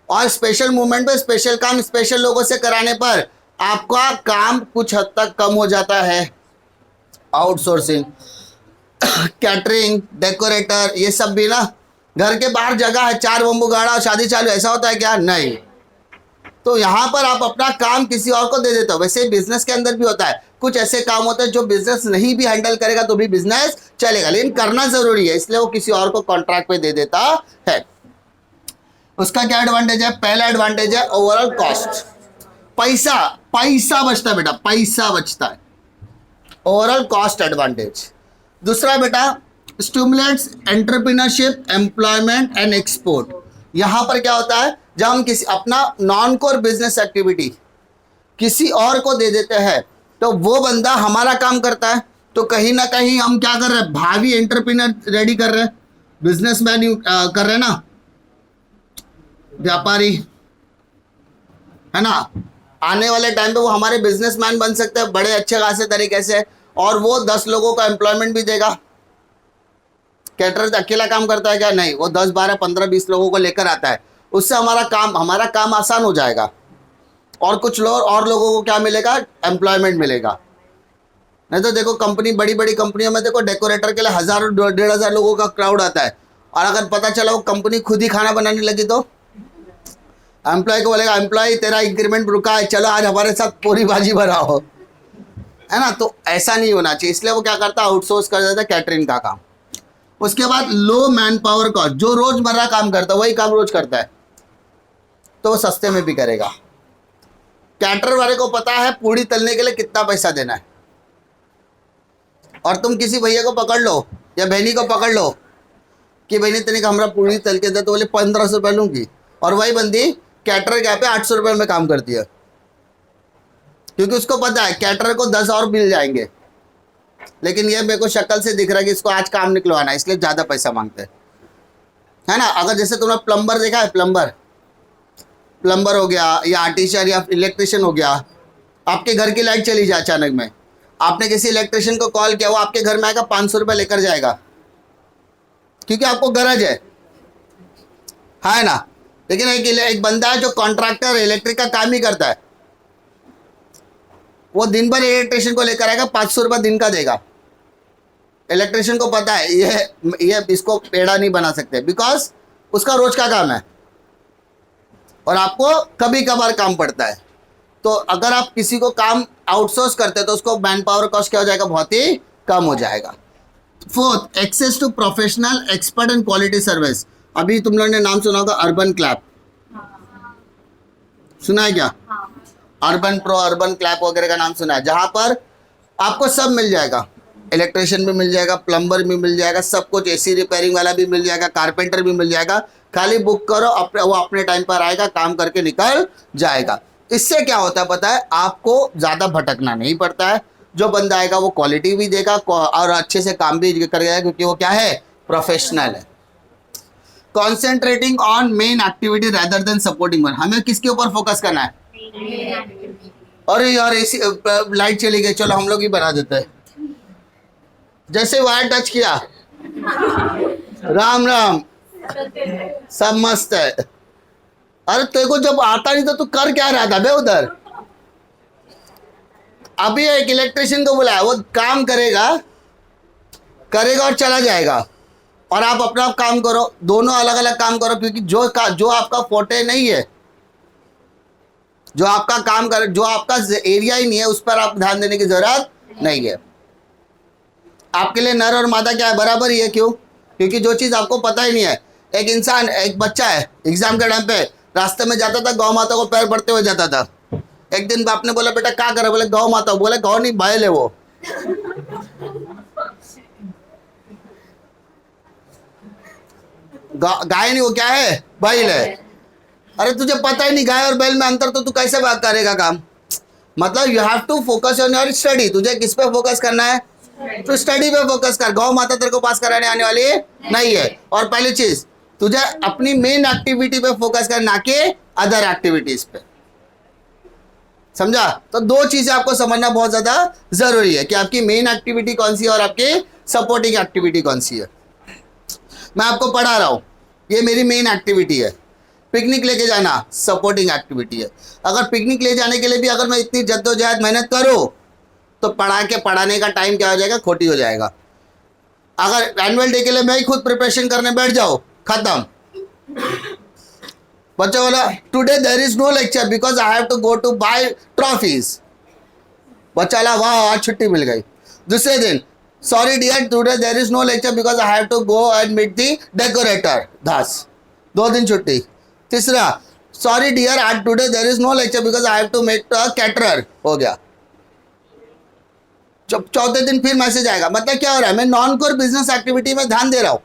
और स्पेशल मोमेंट पे स्पेशल काम स्पेशल लोगों से कराने पर आपका काम कुछ हद तक कम हो जाता है। आउटसोर्सिंग, कैटरिंग, डेकोरेटर, ये सब भी ना, घर के बाहर जगह है, 4 बम्बू गाड़ा और शादी चालू, ऐसा होता है क्या? नहीं। तो यहाँ पर आप अपना काम किसी और को दे देते हो। वैसे बिजनेस के अंदर भी होता है, कुछ ऐसे काम होते हैं जो बिजनेस नहीं भी हैंडल करेगा तो भी बिजनेस चलेगा, लेकिन करना जरूरी है, इसलिए वो किसी और को कॉन्ट्रैक्ट पे दे देता है। उसका क्या एडवांटेज है? पहला एडवांटेज है ओवरऑल कॉस्ट, पैसा बचता है बेटा, पैसा बचता है, ओवरऑल कॉस्ट एडवांटेज। दूसरा बेटा stimulates entrepreneurship, employment and export. यहां पर क्या होता है, जब हम किसी अपना नॉन कोर बिजनेस एक्टिविटी किसी और को दे देते हैं, तो वो बंदा हमारा काम करता है, तो कहीं ना कहीं हम क्या कर रहे हैं? भावी एंटरप्रेन्योर रेडी कर रहे हैं, बिजनेसमैन कर रहे हैं ना, व्यापारी, है ना? आने वाले टाइम पे वो हमारे बिजनेसमैन बन सकते हैं बड़े अच्छे खासे तरीके से, और वो 10 लोगों का एम्प्लॉयमेंट भी देगा। कैटरर अकेला काम करता है क्या? नहीं, वो 10 12 15 20 लोगों को लेकर आता है, उससे हमारा काम आसान हो जाएगा, और कुछ लोगों को क्या मिलेगा? एम्प्लॉयमेंट मिलेगा। नहीं तो देखो कंपनी, बड़ी बड़ी कंपनियों में देखो डेकोरेटर के लिए 1000 1500 लोगों का क्राउड आता है, और अगर पता चला वो कंपनी खुद ही खाना बनाने लगी तो एम्प्लॉय को बोलेगा एम्प्लॉय तेरा इंक्रीमेंट रुका है, चलो आज हमारे साथ पूरी बाजी भराओ, है ना? तो ऐसा नहीं होना चाहिए, इसलिए वो क्या करता है? आउटसोर्स कर देता है कैटरिंग का काम। उसके बाद लो मैन पावर कॉस्ट, जो रोजमर्रा काम करता है वही काम रोज करता है, तो वो सस्ते में भी करेगा। कैटरर वाले को पता है पूड़ी तलने के लिए कितना पैसा देना है, और तुम किसी भैया को पकड़ लो या बहनी को पकड़ लो कि बहनी तेने का हमारा पूड़ी तल के दे, तो बोले 1500 रुपये लूँगी, और वही बंदी कैटरर के यहाँ पे 800 रुपये में काम करती है, क्योंकि उसको पता है कैटरर को 10 और मिल जाएंगे, लेकिन ये मेरे को शक्ल से दिख रहा है कि इसको आज काम निकलवाना है, इसलिए ज़्यादा पैसा मांगते हैं, है ना? अगर जैसे तुमने प्लम्बर देखा है, प्लम्बर हो गया, या आर्टिशियन या इलेक्ट्रिशियन हो गया, आपके घर की लाइट चली जाए अचानक में, आपने किसी इलेक्ट्रिशियन को कॉल किया, वो आपके घर में आएगा, 500 रुपये लेकर जाएगा, क्योंकि आपको गरज है ना? लेकिन एक बंदा है जो कॉन्ट्रैक्टर इलेक्ट्रिक का काम ही करता है, वो दिन भर इलेक्ट्रिशियन को लेकर आएगा, 500 रुपये दिन का देगा। इलेक्ट्रिशियन को पता है ये इसको पेड़ा नहीं बना सकते, बिकॉज उसका रोज का काम है, और आपको कभी कभार काम पड़ता है। तो अगर आप किसी को काम आउटसोर्स करते हैं तो उसको मैन पावर कॉस्ट क्या हो जाएगा? बहुत ही कम हो जाएगा। Fourth, access to professional expert and quality service. अभी तुम लोगों ने नाम सुना होगा अर्बन क्लैप, सुना है क्या? अर्बन प्रो, अर्बन क्लैप वगैरह का नाम सुना है, जहां पर आपको सब मिल जाएगा, इलेक्ट्रिशियन भी मिल जाएगा, प्लम्बर भी मिल जाएगा, सब कुछ, एसी रिपेयरिंग वाला भी मिल जाएगा, कारपेंटर भी मिल जाएगा, खाली बुक करो, वो अपने टाइम पर आएगा, काम करके निकल जाएगा। इससे क्या होता है पता है? आपको ज़्यादा भटकना नहीं पड़ता है, जो बंदा आएगा वो क्वालिटी भी देगा और अच्छे से काम भी करेगा, क्योंकि वो क्या है? प्रोफेशनल है। Concentrating on main activity rather than supporting one. हमें किसके ऊपर फोकस करना है? अरे यार एसी लाइट चली गई, चलो हम लोग ही बना देते हैं। जैसे वायर टच किया, राम राम, सब मस्त है, अरे तेरे को जब आता नहीं तो तू कर क्या रहा था बे उधर? अभी एक इलेक्ट्रिशियन को बुलाया, वो काम करेगा करेगा और चला जाएगा, और आप अपना काम करो, दोनों अलग अलग काम करो, क्योंकि जो आपका फोटे नहीं है, जो आपका काम कर, जो आपका एरिया ही नहीं है, उस पर आप ध्यान देने की जरूरत नहीं है। आपके लिए नर और मादा क्या है? बराबर ही है। क्यों? क्योंकि जो चीज आपको पता ही नहीं है, एक इंसान, एक बच्चा है, एग्जाम के टाइम पे रास्ते में जाता था, गौ माता को पैर पड़ते हुए जाता था। एक दिन बाप ने बोला बेटा क्या कर रहा? बोले गौ माता। बोले गौ नहीं, बैल है वो। गाय नहीं, वो क्या है? बैल है। अरे तुझे पता ही नहीं गाय और बैल में अंतर, तो तू कैसे बात करेगा काम? मतलब you have to focus on your study. तुझे किस पे फोकस करना है? तो स्टडी पे फोकस कर। गौ माता तेरे को पास कराने आने वाली नहीं है। और पहली चीज, तुझे अपनी मेन एक्टिविटी पे फोकस करना, के अदर एक्टिविटीज पे। समझा? तो दो चीजें आपको समझना बहुत ज्यादा जरूरी है कि आपकी मेन एक्टिविटी कौन सी है और आपकी सपोर्टिंग एक्टिविटी कौन सी है। मैं आपको पढ़ा रहा हूं, ये मेरी मेन एक्टिविटी है। पिकनिक लेके जाना सपोर्टिंग एक्टिविटी है। अगर पिकनिक ले जाने के लिए भी अगर मैं इतनी जद्दोजहद मेहनत करूं, तो पढ़ाने का टाइम क्या हो जाएगा? खोटी हो जाएगा। अगर एनुअल डे के लिए मैं ही खुद प्रिपरेशन करने बैठ जाओ, खत्म। बच्चा बोला today there is no lecture because I have to go to buy trophies. बच्चा बोला वाह आज छुट्टी मिल गई। दूसरे दिन sorry dear today there is no lecture because I have to go and meet the decorator. 2 दिन छुट्टी। तीसरा सॉरी डियर आज today there is no lecture because I have to meet a caterer. हो गया। चौथे दिन फिर मैसेज आएगा। मतलब क्या हो रहा है? मैं नॉन कोर बिजनेस एक्टिविटी में ध्यान दे रहा हूं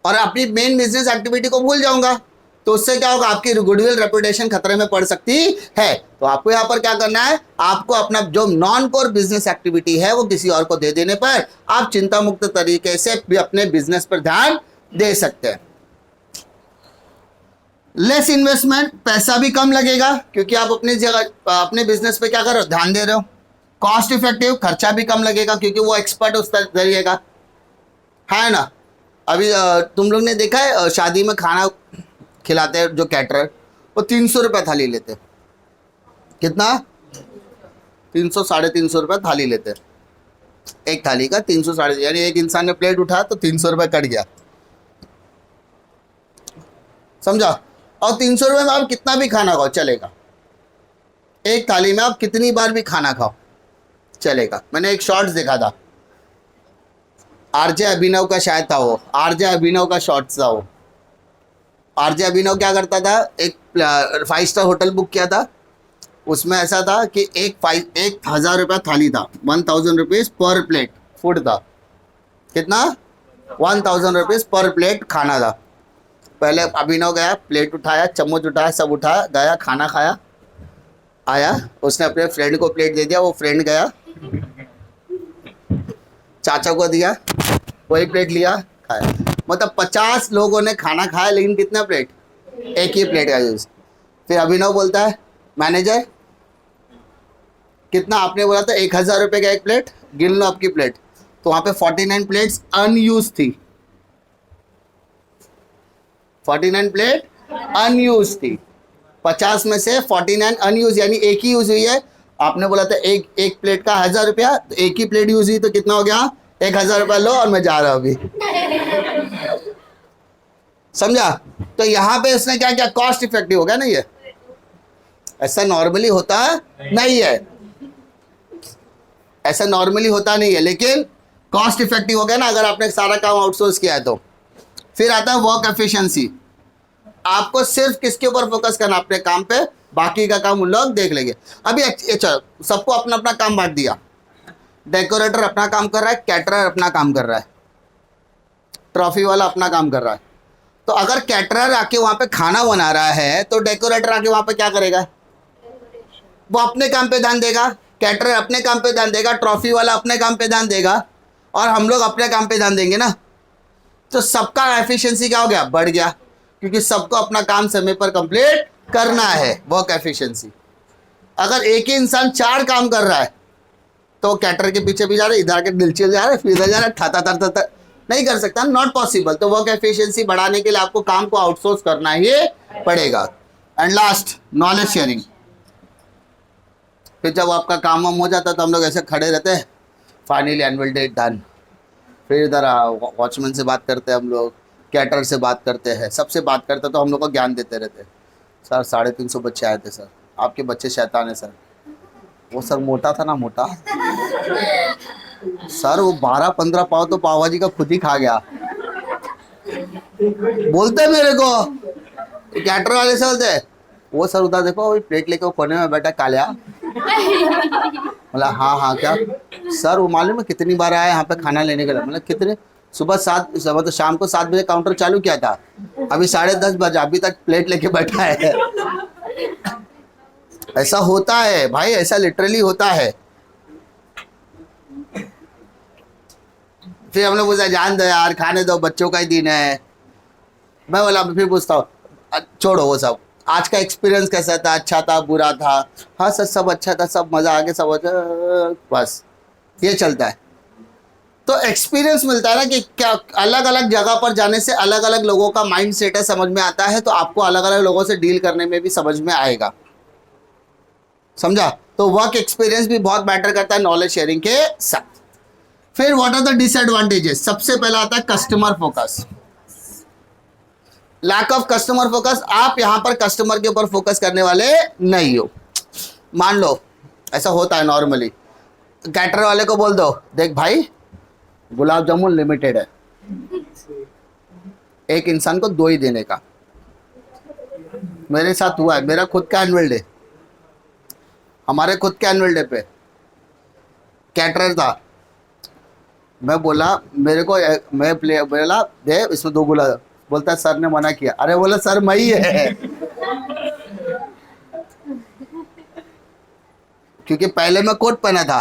और अपनी मेन बिजनेस एक्टिविटी को भूल जाऊंगा। तो उससे क्या होगा? आपकी गुडविल रेपुटेशन खतरे में पड़ सकती है। तो आपको यहाँ पर क्या करना है? आपको अपना जो नॉन कोर बिजनेस एक्टिविटी है वो किसी और को दे देने पर आप चिंता मुक्त तरीके से भी अपने बिजनेस पर ध्यान दे सकते हैं। लेस इन्वेस्टमेंट, पैसा भी कम लगेगा क्योंकि आप अपनी जगह अपने बिजनेस पे क्या कर रहे हो? ध्यान दे रहे हो। कॉस्ट इफेक्टिव, खर्चा भी कम लगेगा क्योंकि वो एक्सपर्ट उस जरिए का है ना। अभी तुम लोग ने देखा है शादी में खाना खिलाते हैं जो कैटरर, वो 300 रुपये थाली लेते। कितना? 300 350 रुपये थाली लेते। एक थाली का 300 350, यानी एक इंसान ने प्लेट उठाया तो 300 रुपये कट गया। समझा? और 300 रुपये में आप कितना भी खाना खाओ चलेगा। एक थाली में आप कितनी बार भी खाना खाओ चलेगा। मैंने एक शॉर्ट्स देखा था, आरजे अभिनव का शायद था वो, आरजे अभिनव का शॉर्ट्स था वो। आरजे अभिनव क्या करता था? एक 5 स्टार होटल बुक किया था। उसमें ऐसा था कि 1,000 रुपया थाली था, 1000 रुपीज़ पर प्लेट फूड था। कितना? 1000 रुपीज़ पर प्लेट खाना था। पहले अभिनव गया, प्लेट उठाया, चम्मच उठाया, सब उठाया, गया, खाना खाया, आया, उसने अपने फ्रेंड को प्लेट दे दिया। वो फ्रेंड गया, चाचा को दिया, वही प्लेट लिया, खाया। मतलब 50 लोगों ने खाना खाया, लेकिन कितना प्लेट? एक ही प्लेट का यूज। फिर अभिनव बोलता है मैनेजर कितना? आपने बोला था 1000 रुपये का एक प्लेट, गिन लो आपकी प्लेट। तो वहाँ पे 49 प्लेट्स अनयूज थी। 49 प्लेट अनयूज थी। 50 में से 49 अनयूज, यानी एक ही यूज हुई है। आपने बोला था एक प्लेट का 1000 रुपया, तो एक ही प्लेट यूज हुई तो कितना हो गया? 1000 रुपया लो और मैं जा रहा हूं अभी। समझा? तो यहाँ पे उसने क्या किया? कॉस्ट इफेक्टिव हो गया ना ये। ऐसा नॉर्मली होता नहीं है, ऐसा नॉर्मली होता नहीं है, लेकिन कॉस्ट इफेक्टिव हो गया ना अगर आपने सारा काम आउटसोर्स किया है तो। फिर आता है वर्क एफिशिएंसी। आपको सिर्फ किसके ऊपर फोकस करना? अपने काम पे, बाकी का काम उन लोग देख लेंगे। अभी चलो सबको अपना अपना काम बांट दिया। डेकोरेटर अपना काम कर रहा है, कैटरर अपना काम कर रहा है, ट्रॉफी वाला अपना काम कर रहा है। तो अगर कैटरर आके वहां पे खाना बना रहा है तो डेकोरेटर आके वहां पे क्या करेगा? वो अपने काम पे ध्यान देगा, कैटरर अपने काम पे ध्यान देगा, ट्रॉफी वाला अपने काम पे ध्यान देगा, और हम लोग अपने काम पे ध्यान देंगे ना। तो सबका एफिशिएंसी क्या हो गया? बढ़ गया, क्योंकि सबको अपना काम समय पर कंप्लीट करना है, वर्क एफिशिएंसी। अगर एक ही इंसान 4 काम कर रहा है तो कैटर के पीछे भी जा रहा है, इधर के दिल चल जा रहा है, फिर इधर जा रहा है, नहीं कर सकता, नॉट पॉसिबल। तो वर्क एफिशिएंसी बढ़ाने के लिए आपको काम को आउटसोर्स करना ही पड़ेगा। And last knowledge sharing. फिर जब आपका काम वाम हो जाता है तो हम लोग ऐसे खड़े रहते हैं, फाइनली एनुअल डे डन। फिर इधर वॉचमैन से बात करते हैं हम लोग, कैटर से बात करते हैं, सबसे बात करते हैं, तो हम लोग को ज्ञान देते रहते हैं। सर 350 बच्चे आए थे सर, आपके बच्चे शैतान है सर। वो सर मोटा था ना, मोटा सर, वो 12-15 पाव तो पाव भाजी का खुद ही खा गया। बोलते मेरे को कैटर वाले से, बोलते वो सर उधर देखो, वही प्लेट लेके वो कोने में बैठा कालिया। बोला हाँ हाँ क्या सर, वो मालूम है कितनी बार आया यहाँ पे खाना लेने के लिए? मतलब कितने? सुबह 7, तो शाम को 7 बजे काउंटर चालू किया था, अभी 10:30 बजे, अभी तक प्लेट लेके बैठा है। ऐसा होता है भाई, ऐसा लिटरली होता है। फिर हमने पूछा जान दो यार, खाने दो, बच्चों का ही दिन है। मैं बोला, फिर पूछता हूँ छोड़ो वो सब, आज का एक्सपीरियंस कैसा था? अच्छा था, बुरा था? हाँ सर सब अच्छा था, सब मज़ा आ गया, सब अच्छा, बस ये चलता है। तो एक्सपीरियंस मिलता है ना कि क्या अलग अलग जगह पर जाने से अलग अलग लोगों का माइंड सेट है, समझ में आता है, तो आपको अलग अलग लोगों से डील करने में भी समझ में आएगा। समझा? तो वर्क एक्सपीरियंस भी बहुत मैटर करता है नॉलेज शेयरिंग के साथ। फिर व्हाट आर द डिसएडवांटेजेस? सबसे पहला आता है customer focus, lack of customer focus. आप यहां पर कस्टमर के ऊपर फोकस करने वाले नहीं हो। मान लो ऐसा होता है नॉर्मली, कैटर वाले को बोल दो, देख भाई गुलाब जामुन लिमिटेड है, एक इंसान को 2 ही देने का। मेरे साथ हुआ है, मेरा खुद का एनुअल डे, हमारे खुद के एनुअल डे पे कैटरर था, मैं बोला मेरे को, मैं बोला दे इसमें 2 गुलाब, बोलता है सर ने मना किया। अरे बोला सर मैं ही है। क्योंकि पहले मैं कोट पहना था,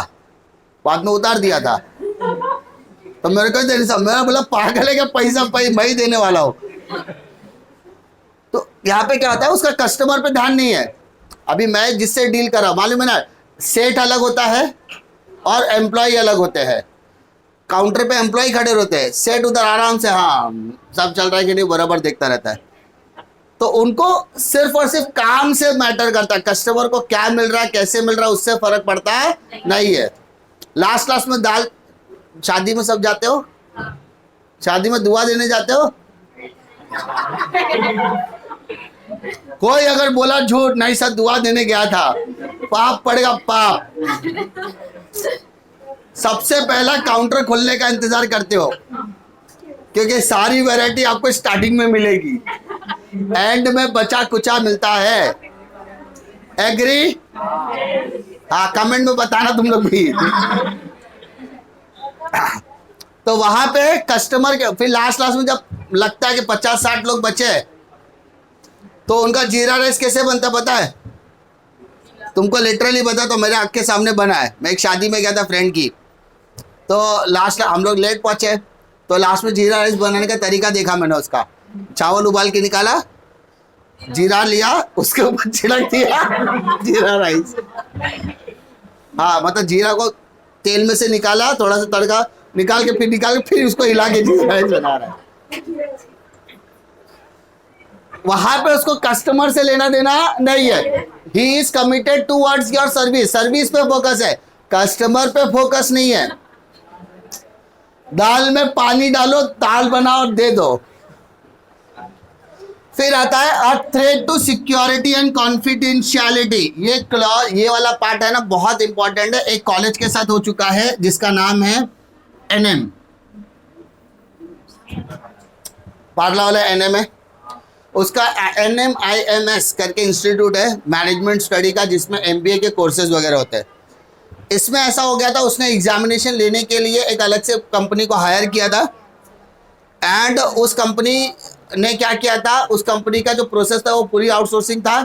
बाद में उतार दिया था, तो मेरे को देने सब, मैं बोला पागल है क्या, पैसा मैं ही देने वाला हूँ। तो यहाँ पे क्या होता है, उसका कस्टमर पे ध्यान नहीं है। अभी मैं जिससे डील कर रहा हूँ, मालूम है ना, सेठ अलग होता है और एम्प्लॉय अलग होते हैं। काउंटर पे एम्प्लॉय खड़े रहते हैं, सेठ उधर आराम से हाँ सब चल रहा है कि नहीं बराबर देखता रहता है। तो उनको सिर्फ और सिर्फ काम से मैटर करता है, कस्टमर को क्या मिल रहा है, कैसे मिल रहा है, उससे फर्क पड़ता है नहीं है। लास्ट में दाल, शादी में सब जाते हो, शादी में दुआ देने जाते हो, कोई अगर बोला झूठ नहीं सर दुआ देने गया था, पाप पड़ेगा पाप। सबसे पहला काउंटर खोलने का इंतजार करते हो, क्योंकि सारी वैरायटी आपको स्टार्टिंग में मिलेगी, एंड में बचा कुचा मिलता है। एग्री? हाँ कमेंट में बताना तुम लोग भी। तो वहां पे कस्टमर के, फिर लास्ट में जब लगता है कि 50-60 लोग बचे, तो उनका जीरा राइस कैसे बनता पता है तुमको? लिटरली बता तो मेरे आँख के सामने बना है। मैं एक शादी में गया था फ्रेंड की, तो लास्ट हम लोग लेट पहुंचे, तो लास्ट में जीरा राइस बनाने का तरीका देखा मैंने उसका। चावल उबाल के निकाला, जीरा लिया, उसके ऊपर छिड़क दिया जीरा राइस। हाँ मतलब जीरा को तेल में से निकाला, थोड़ा सा तड़का निकाल के फिर उसको हिला के जीरा राइस बना रहा है। वहां पे उसको कस्टमर से लेना देना नहीं है। He is committed towards your service, service पे फोकस है, कस्टमर पे फोकस नहीं है। दाल में पानी डालो, दाल बनाओ और दे दो। फिर आता है a threat to security and confidentiality. ये वाला पार्ट है ना, बहुत इंपॉर्टेंट है। एक कॉलेज के साथ हो चुका है जिसका नाम है NM, पार्ला वाला NM है, उसका NMIMS करके इंस्टीट्यूट है मैनेजमेंट स्टडी का, जिसमें MBA के कोर्सेज वगैरह होते हैं। इसमें ऐसा हो गया था, उसने एग्जामिनेशन लेने के लिए एक अलग से कंपनी को हायर किया था, एंड उस कंपनी ने क्या किया था, उस कंपनी का जो प्रोसेस था वो पूरी आउटसोर्सिंग था।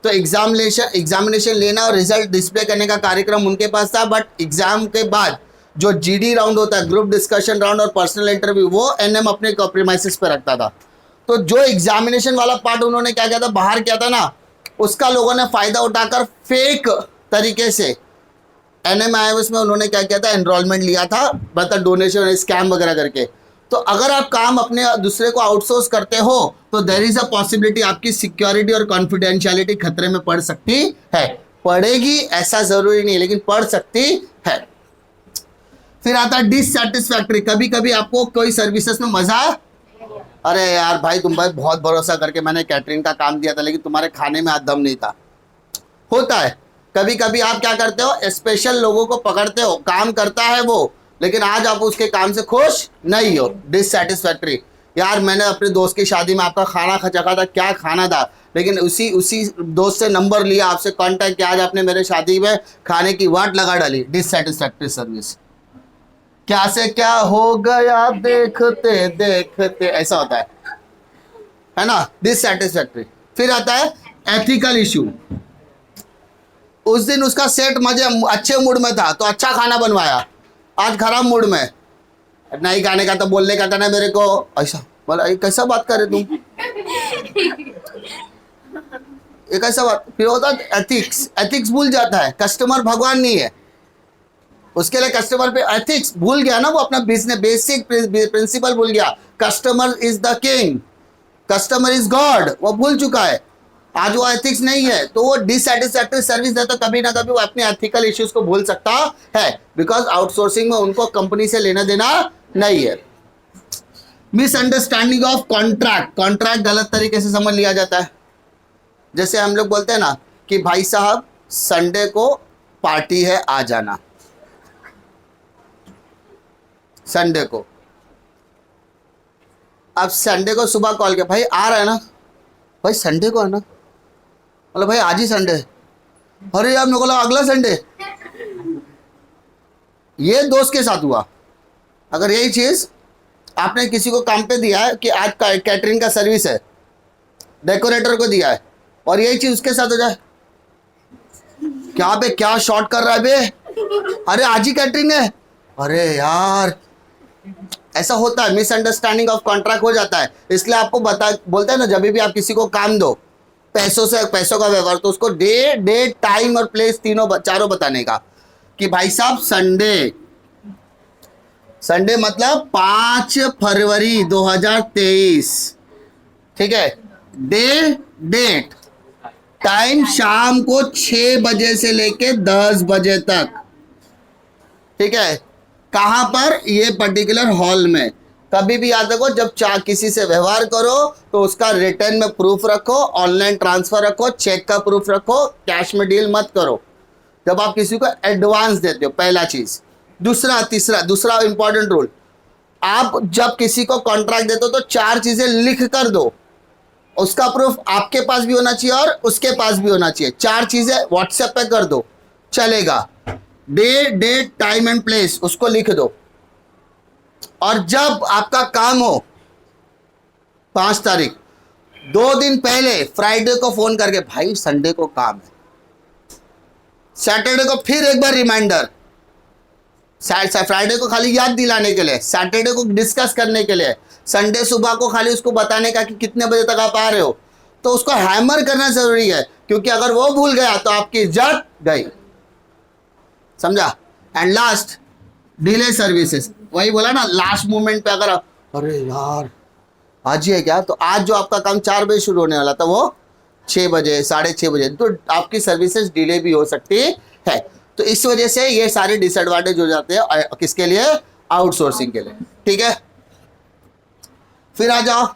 तो एग्जामिनेशन लेना और रिजल्ट डिस्प्ले करने का कार्यक्रम उनके पास था, बट एग्जाम के बाद जो GD राउंड होता है, ग्रुप डिस्कशन राउंड और पर्सनल इंटरव्यू, वो NM अपने प्रीमाइसेस पे रखता था। तो जो एग्जामिनेशन वाला पार्ट उन्होंने क्या किया था, बाहर किया था ना, उसका लोगों ने फ़ायदा उठाकर फेक तरीके से NMIMS में उन्होंने क्या किया था, एनरोलमेंट लिया था, मतलब डोनेशन स्कैम वगैरह करके। तो अगर आप काम अपने दूसरे को आउटसोर्स करते हो तो देयर इज अ पॉसिबिलिटी आपकी सिक्योरिटी और कॉन्फिडेंशियलिटी खतरे में पड़ सकती है। पड़ेगी ऐसा जरूरी नहीं, लेकिन पड़ सकती है। फिर आता है डिससैटिस्फैक्टरी। कभी कभी आपको कोई सर्विसेज में मजा, अरे यार भाई तुम भाई बहुत भरोसा करके मैंने कैटरिंग का काम दिया था, लेकिन तुम्हारे खाने में आज दम नहीं था। होता है कभी कभी। आप क्या करते हो, स्पेशल लोगों को पकड़ते हो, काम करता है वो, लेकिन आज आप उसके काम से खुश नहीं हो, डिससैटिस्फैक्टरी। यार मैंने अपने दोस्त की शादी में आपका खाना चखा था, क्या खाना था, लेकिन उसी दोस्त से नंबर लिया, आपसे कांटेक्ट किया, आज आपने मेरे शादी में खाने की वाट लगा डाली। डिससैटिस्फैक्टरी सर्विस। क्या से क्या हो गया देखते देखते, ऐसा होता है ना, डिससैटिस्फैक्टरी। फिर आता है एथिकल इशू। उस दिन उसका सेट मजे अच्छे मूड में था तो अच्छा खाना बनवाया, आज खराब मूड में, नहीं खाने का तो बोलने का था ना मेरे को, ऐसा बोला। ये कैसा बात करे तुम, ये कैसा बात। फिर होता है एथिक्स। एथिक्स भूल जाता है। कस्टमर भगवान नहीं है, उसके लिए कस्टमर पे एथिक्स भूल गया ना, वो अपना बिजनेस बेसिक प्रिंसिपल भूल गया। Customer is the king, customer is God, वो भूल चुका है। आज वो एथिक्स नहीं है तो वो डिससैटिस्फैक्टरी सर्विस देता, कभी ना कभी वो अपने एथिकल इश्यूज को भूल सकता है, बिकॉज आउटसोर्सिंग में उनको कंपनी से लेना देना नहीं है। Misunderstanding of contract. कॉन्ट्रैक्ट गलत तरीके से समझ लिया जाता है। जैसे हम लोग बोलते हैं ना कि भाई साहब संडे को पार्टी है, आ जाना संडे को। अब संडे को सुबह कॉल किया, भाई आ रहा है ना, भाई संडे को है ना, मतलब भाई आज ही संडे है, अरे यार मेरे को लगा अगला संडे। ये दोस्त के साथ हुआ। अगर यही चीज आपने किसी को काम पे दिया है कि आज कैटरिंग का सर्विस है, डेकोरेटर को दिया है, और यही चीज उसके साथ हो जाए, क्या बे क्या शॉर्ट कर रहा है बे, अरे आज ही कैटरिंग है, अरे यार ऐसा होता है। मिसअंडरस्टैंडिंग ऑफ कॉन्ट्रैक्ट हो जाता है। इसलिए आपको बोलते हैं ना, जब भी आप किसी को काम दो, पैसों का व्यवहार, तो उसको डेट टाइम और प्लेस चारों बताने का, कि भाई साहब संडे मतलब 5 फरवरी 2023, ठीक है, डेट टाइम शाम को 6 बजे से लेके 10 बजे तक, ठीक है। कहां पर, ये पर्टिकुलर हॉल में। कभी भी याद रखो, जब किसी से व्यवहार करो तो उसका रिटर्न में प्रूफ रखो, ऑनलाइन ट्रांसफर रखो, चेक का प्रूफ रखो, कैश में डील मत करो जब आप किसी को एडवांस देते हो, पहला चीज। दूसरा इंपॉर्टेंट रूल, आप जब किसी को कॉन्ट्रैक्ट देते हो तो 4 चीजें लिख कर दो। उसका प्रूफ आपके पास भी होना चाहिए और उसके पास भी होना चाहिए। 4 चीजें व्हाट्सएप पे कर दो, चलेगा। डेट टाइम एंड प्लेस उसको लिख दो। और जब आपका काम हो 5 तारीख, 2 दिन पहले फ्राइडे को फोन करके, भाई संडे को काम है, सैटरडे को फिर एक बार रिमाइंडर, फ्राइडे को खाली याद दिलाने के लिए, सैटरडे को डिस्कस करने के लिए, संडे सुबह को खाली उसको बताने का कि कितने बजे तक आप आ रहे हो। तो उसको हैमर करना जरूरी है, क्योंकि अगर वो भूल गया तो आपकी इज्जत गई, समझा। And last, delay services. वही बोला ना, लास्ट मोमेंट पे अगर अरे यार आज ही है क्या, तो आज जो आपका काम 4 बजे शुरू होने वाला था वो 6 बजे 6:30 बजे, तो आपकी सर्विसेज डिले भी हो सकती है। तो इस वजह से ये सारे डिसएडवांटेज हो जाते हैं किसके लिए, आउटसोर्सिंग के लिए, ठीक है। फिर आ जाओ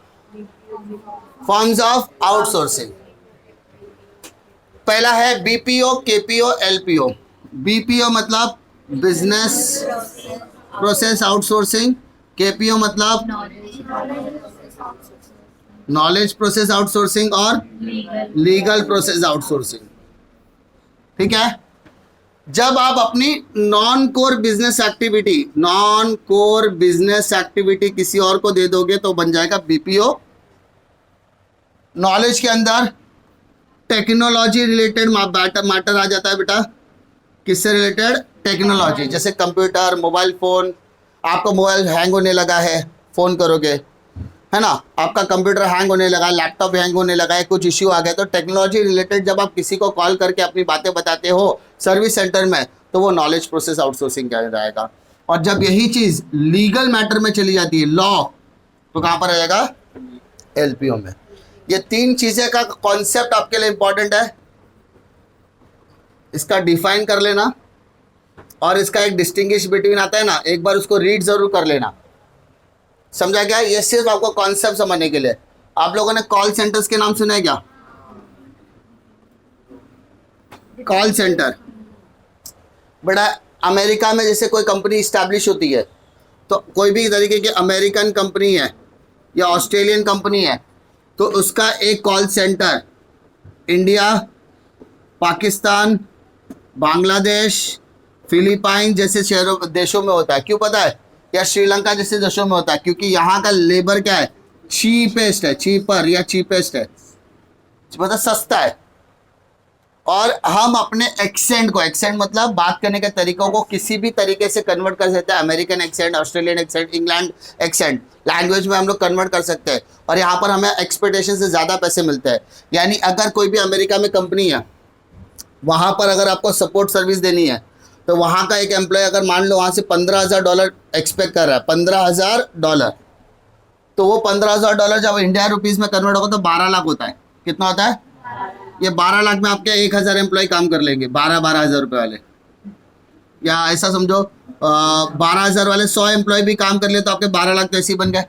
फॉर्म्स ऑफ आउटसोर्सिंग। पहला है बीपीओ, केपीओ, एलपीओ। बीपीओ मतलब बिजनेस प्रोसेस आउटसोर्सिंग, केपीओ मतलब नॉलेज प्रोसेस आउटसोर्सिंग, और लीगल प्रोसेस आउटसोर्सिंग, ठीक है। जब आप अपनी नॉन कोर बिजनेस एक्टिविटी किसी और को दे दोगे तो बन जाएगा बीपीओ। नॉलेज के अंदर टेक्नोलॉजी रिलेटेड मैटर आ जाता है बेटा। किससे रिलेटेड, टेक्नोलॉजी, जैसे कंप्यूटर, मोबाइल फोन। आपका मोबाइल हैंग होने लगा है, फोन करोगे, है ना, आपका कंप्यूटर हैंग होने लगा, लैपटॉप हैंग होने लगा है, कुछ इश्यू आ गया, तो टेक्नोलॉजी रिलेटेड जब आप किसी को कॉल करके अपनी बातें बताते हो सर्विस सेंटर में, तो वो नॉलेज प्रोसेस आउटसोर्सिंग किया जाएगा। और जब यही चीज लीगल मैटर में चली जाती है, लॉ, तो कहां पर आ जाएगा? एलपीओ में। ये तीन चीजें का कॉन्सेप्ट आपके लिए इंपॉर्टेंट है, इसका डिफाइन कर लेना और इसका एक डिस्टिंग्विश बिटवीन आता है ना, एक बार उसको रीड जरूर कर लेना। समझा क्या? ये सिर्फ आपको कॉन्सेप्ट समझने के लिए। आप लोगों ने कॉल सेंटर्स के नाम सुने हैं क्या? कॉल सेंटर बड़ा, अमेरिका में जैसे कोई कंपनी स्टैब्लिश होती है, तो कोई भी तरीके की अमेरिकन कंपनी है या ऑस्ट्रेलियन कंपनी है, तो उसका एक call centre India, Pakistan, Bangladesh, Philippine जैसे देशों में होता है। क्यों पता है? या श्रीलंका जैसे देशों में होता है, क्योंकि यहाँ का लेबर क्या है? चीपेस्ट है, चीपर या चीपेस्ट है, मतलब सस्ता है। और हम अपने एक्सेंट को, एक्सेंट मतलब बात करने के तरीकों को किसी भी तरीके से कन्वर्ट कर सकते हैं। American accent, Australian accent, England accent, language में हम लोग कन्वर्ट कर सकते हैं और यहाँ पर हमें एक्सपेक्टेशन से ज़्यादा पैसे मिलते हैं। यानी अगर कोई भी अमेरिका में कंपनी है, वहाँ पर अगर आपको सपोर्ट सर्विस देनी है, तो वहाँ का एक एम्प्लॉय अगर मान लो वहाँ से $15,000 एक्सपेक्ट कर रहा है, $15,000, तो वो $15,000 जब इंडिया रुपीज़ में कन्वर्ट होगा तो 12 लाख होता है। कितना होता है? ये 12 लाख में आपके 1,000 एम्प्लॉय काम कर लेंगे, 12,000 रुपये वाले। या ऐसा समझो 12,000 वाले 100 एम्प्लॉय भी काम कर ले तो आपके 12 लाख तो ऐसे ही बन गए।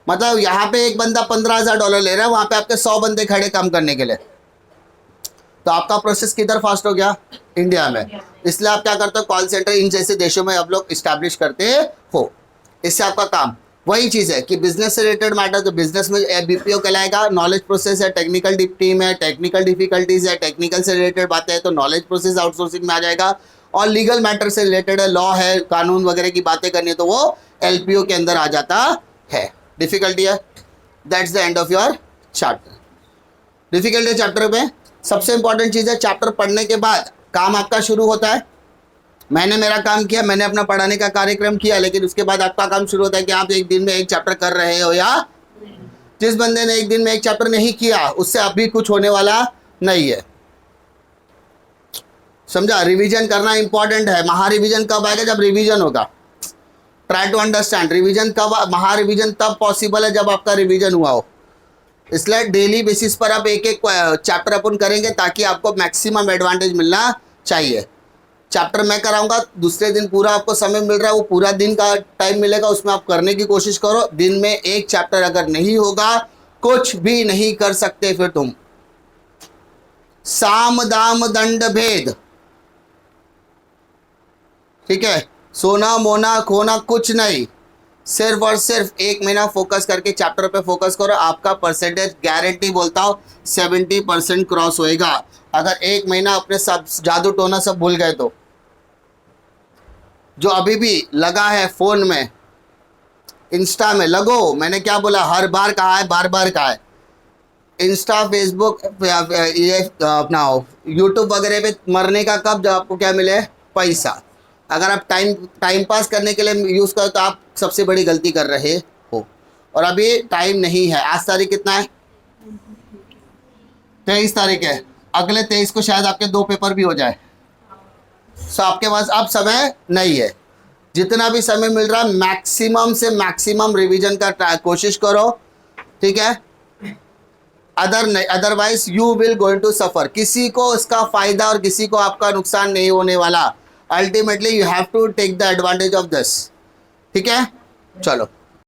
मतलब यहाँ पे एक बंदा $15,000 ले रहा है, वहाँ पे आपके 100 बंदे खड़े काम करने के लिए। तो आपका प्रोसेस किधर फास्ट हो गया? इंडिया में। इसलिए आप क्या करते हो? कॉल सेंटर इन जैसे देशों में आप लोग इस्टेब्लिश करते हो। इससे आपका काम वही चीज़ है कि बिजनेस से रिलेटेड मैटर, तो बिजनेस में बीपीओ कहलाएगा। नॉलेज प्रोसेस है, टेक्निकल टीम है, टेक्निकल डिफिकल्टीज है, टेक्निकल से रिलेटेड बातें हैं तो नॉलेज प्रोसेस आउटसोर्सिंग में आ जाएगा। और लीगल मैटर से रिलेटेड है, लॉ है, कानून वगैरह की बातें करनी है तो वो एलपीओ के अंदर आ जाता है। डिफिकल्टी है, that's the end of your chapter. Difficulty chapter में सबसे इंपॉर्टेंट चीज़ है, चैप्टर पढ़ने के बाद काम आपका शुरू होता है। मैंने मेरा काम किया, मैंने अपना पढ़ाने का कार्यक्रम किया, लेकिन उसके बाद आपका काम शुरू होता है कि आप एक दिन में एक चैप्टर कर रहे हो या जिस बंदे ने एक दिन में एक चैप्टर नहीं किया उससे अभी कुछ होने वाला नहीं है। समझा? रिवीजन करना इंपॉर्टेंट है। महा रिवीजन कब आएगा? जब रिवीजन होगा। ट्राई टू अंडरस्टैंड रिवीजन कब, महा रिवीजन तब पॉसिबल है जब आपका रिवीजन हुआ हो। इसलिए डेली बेसिस पर आप एक एक चैप्टर अपन करेंगे ताकि आपको मैक्सिमम एडवांटेज मिलना चाहिए। चैप्टर मैं कराऊंगा, दूसरे दिन पूरा आपको समय मिल रहा है, वो पूरा दिन का टाइम मिलेगा, उसमें आप करने की कोशिश करो। दिन में एक चैप्टर अगर नहीं होगा कुछ भी नहीं कर सकते फिर तुम। साम दाम दंड भेद, ठीक है? सोना मोना खोना कुछ नहीं, सिर्फ और सिर्फ 1 महीना फोकस करके चैप्टर पे फोकस करो। आपका परसेंटेज गारंटी बोलता हूँ 70% क्रॉस होएगा। अगर 1 महीना अपने सब जादू टोना सब भूल गए तो जो अभी भी लगा है फोन में, इंस्टा में लगो। मैंने क्या बोला? हर बार कहा है, बार बार कहा है। इंस्टा, फेसबुक, ये अपना यूट्यूब वगैरह पे मरने का कब जब आपको क्या मिले? पैसा। अगर आप टाइम पास करने के लिए यूज़ करो तो आप सबसे बड़ी गलती कर रहे हो। और अभी टाइम नहीं है। आज तारीख कितना है? 23 तारीख है। अगले 23 को शायद आपके 2 पेपर भी हो जाए। सो आपके पास अब समय नहीं है। जितना भी समय मिल रहा है मैक्सिमम से मैक्सिमम रिवीजन का कोशिश करो, ठीक है? Otherwise you will going to suffer. किसी को इसका फ़ायदा और किसी को आपका नुकसान नहीं होने वाला। Ultimately you have to take the advantage of this, ठीक है? चलो।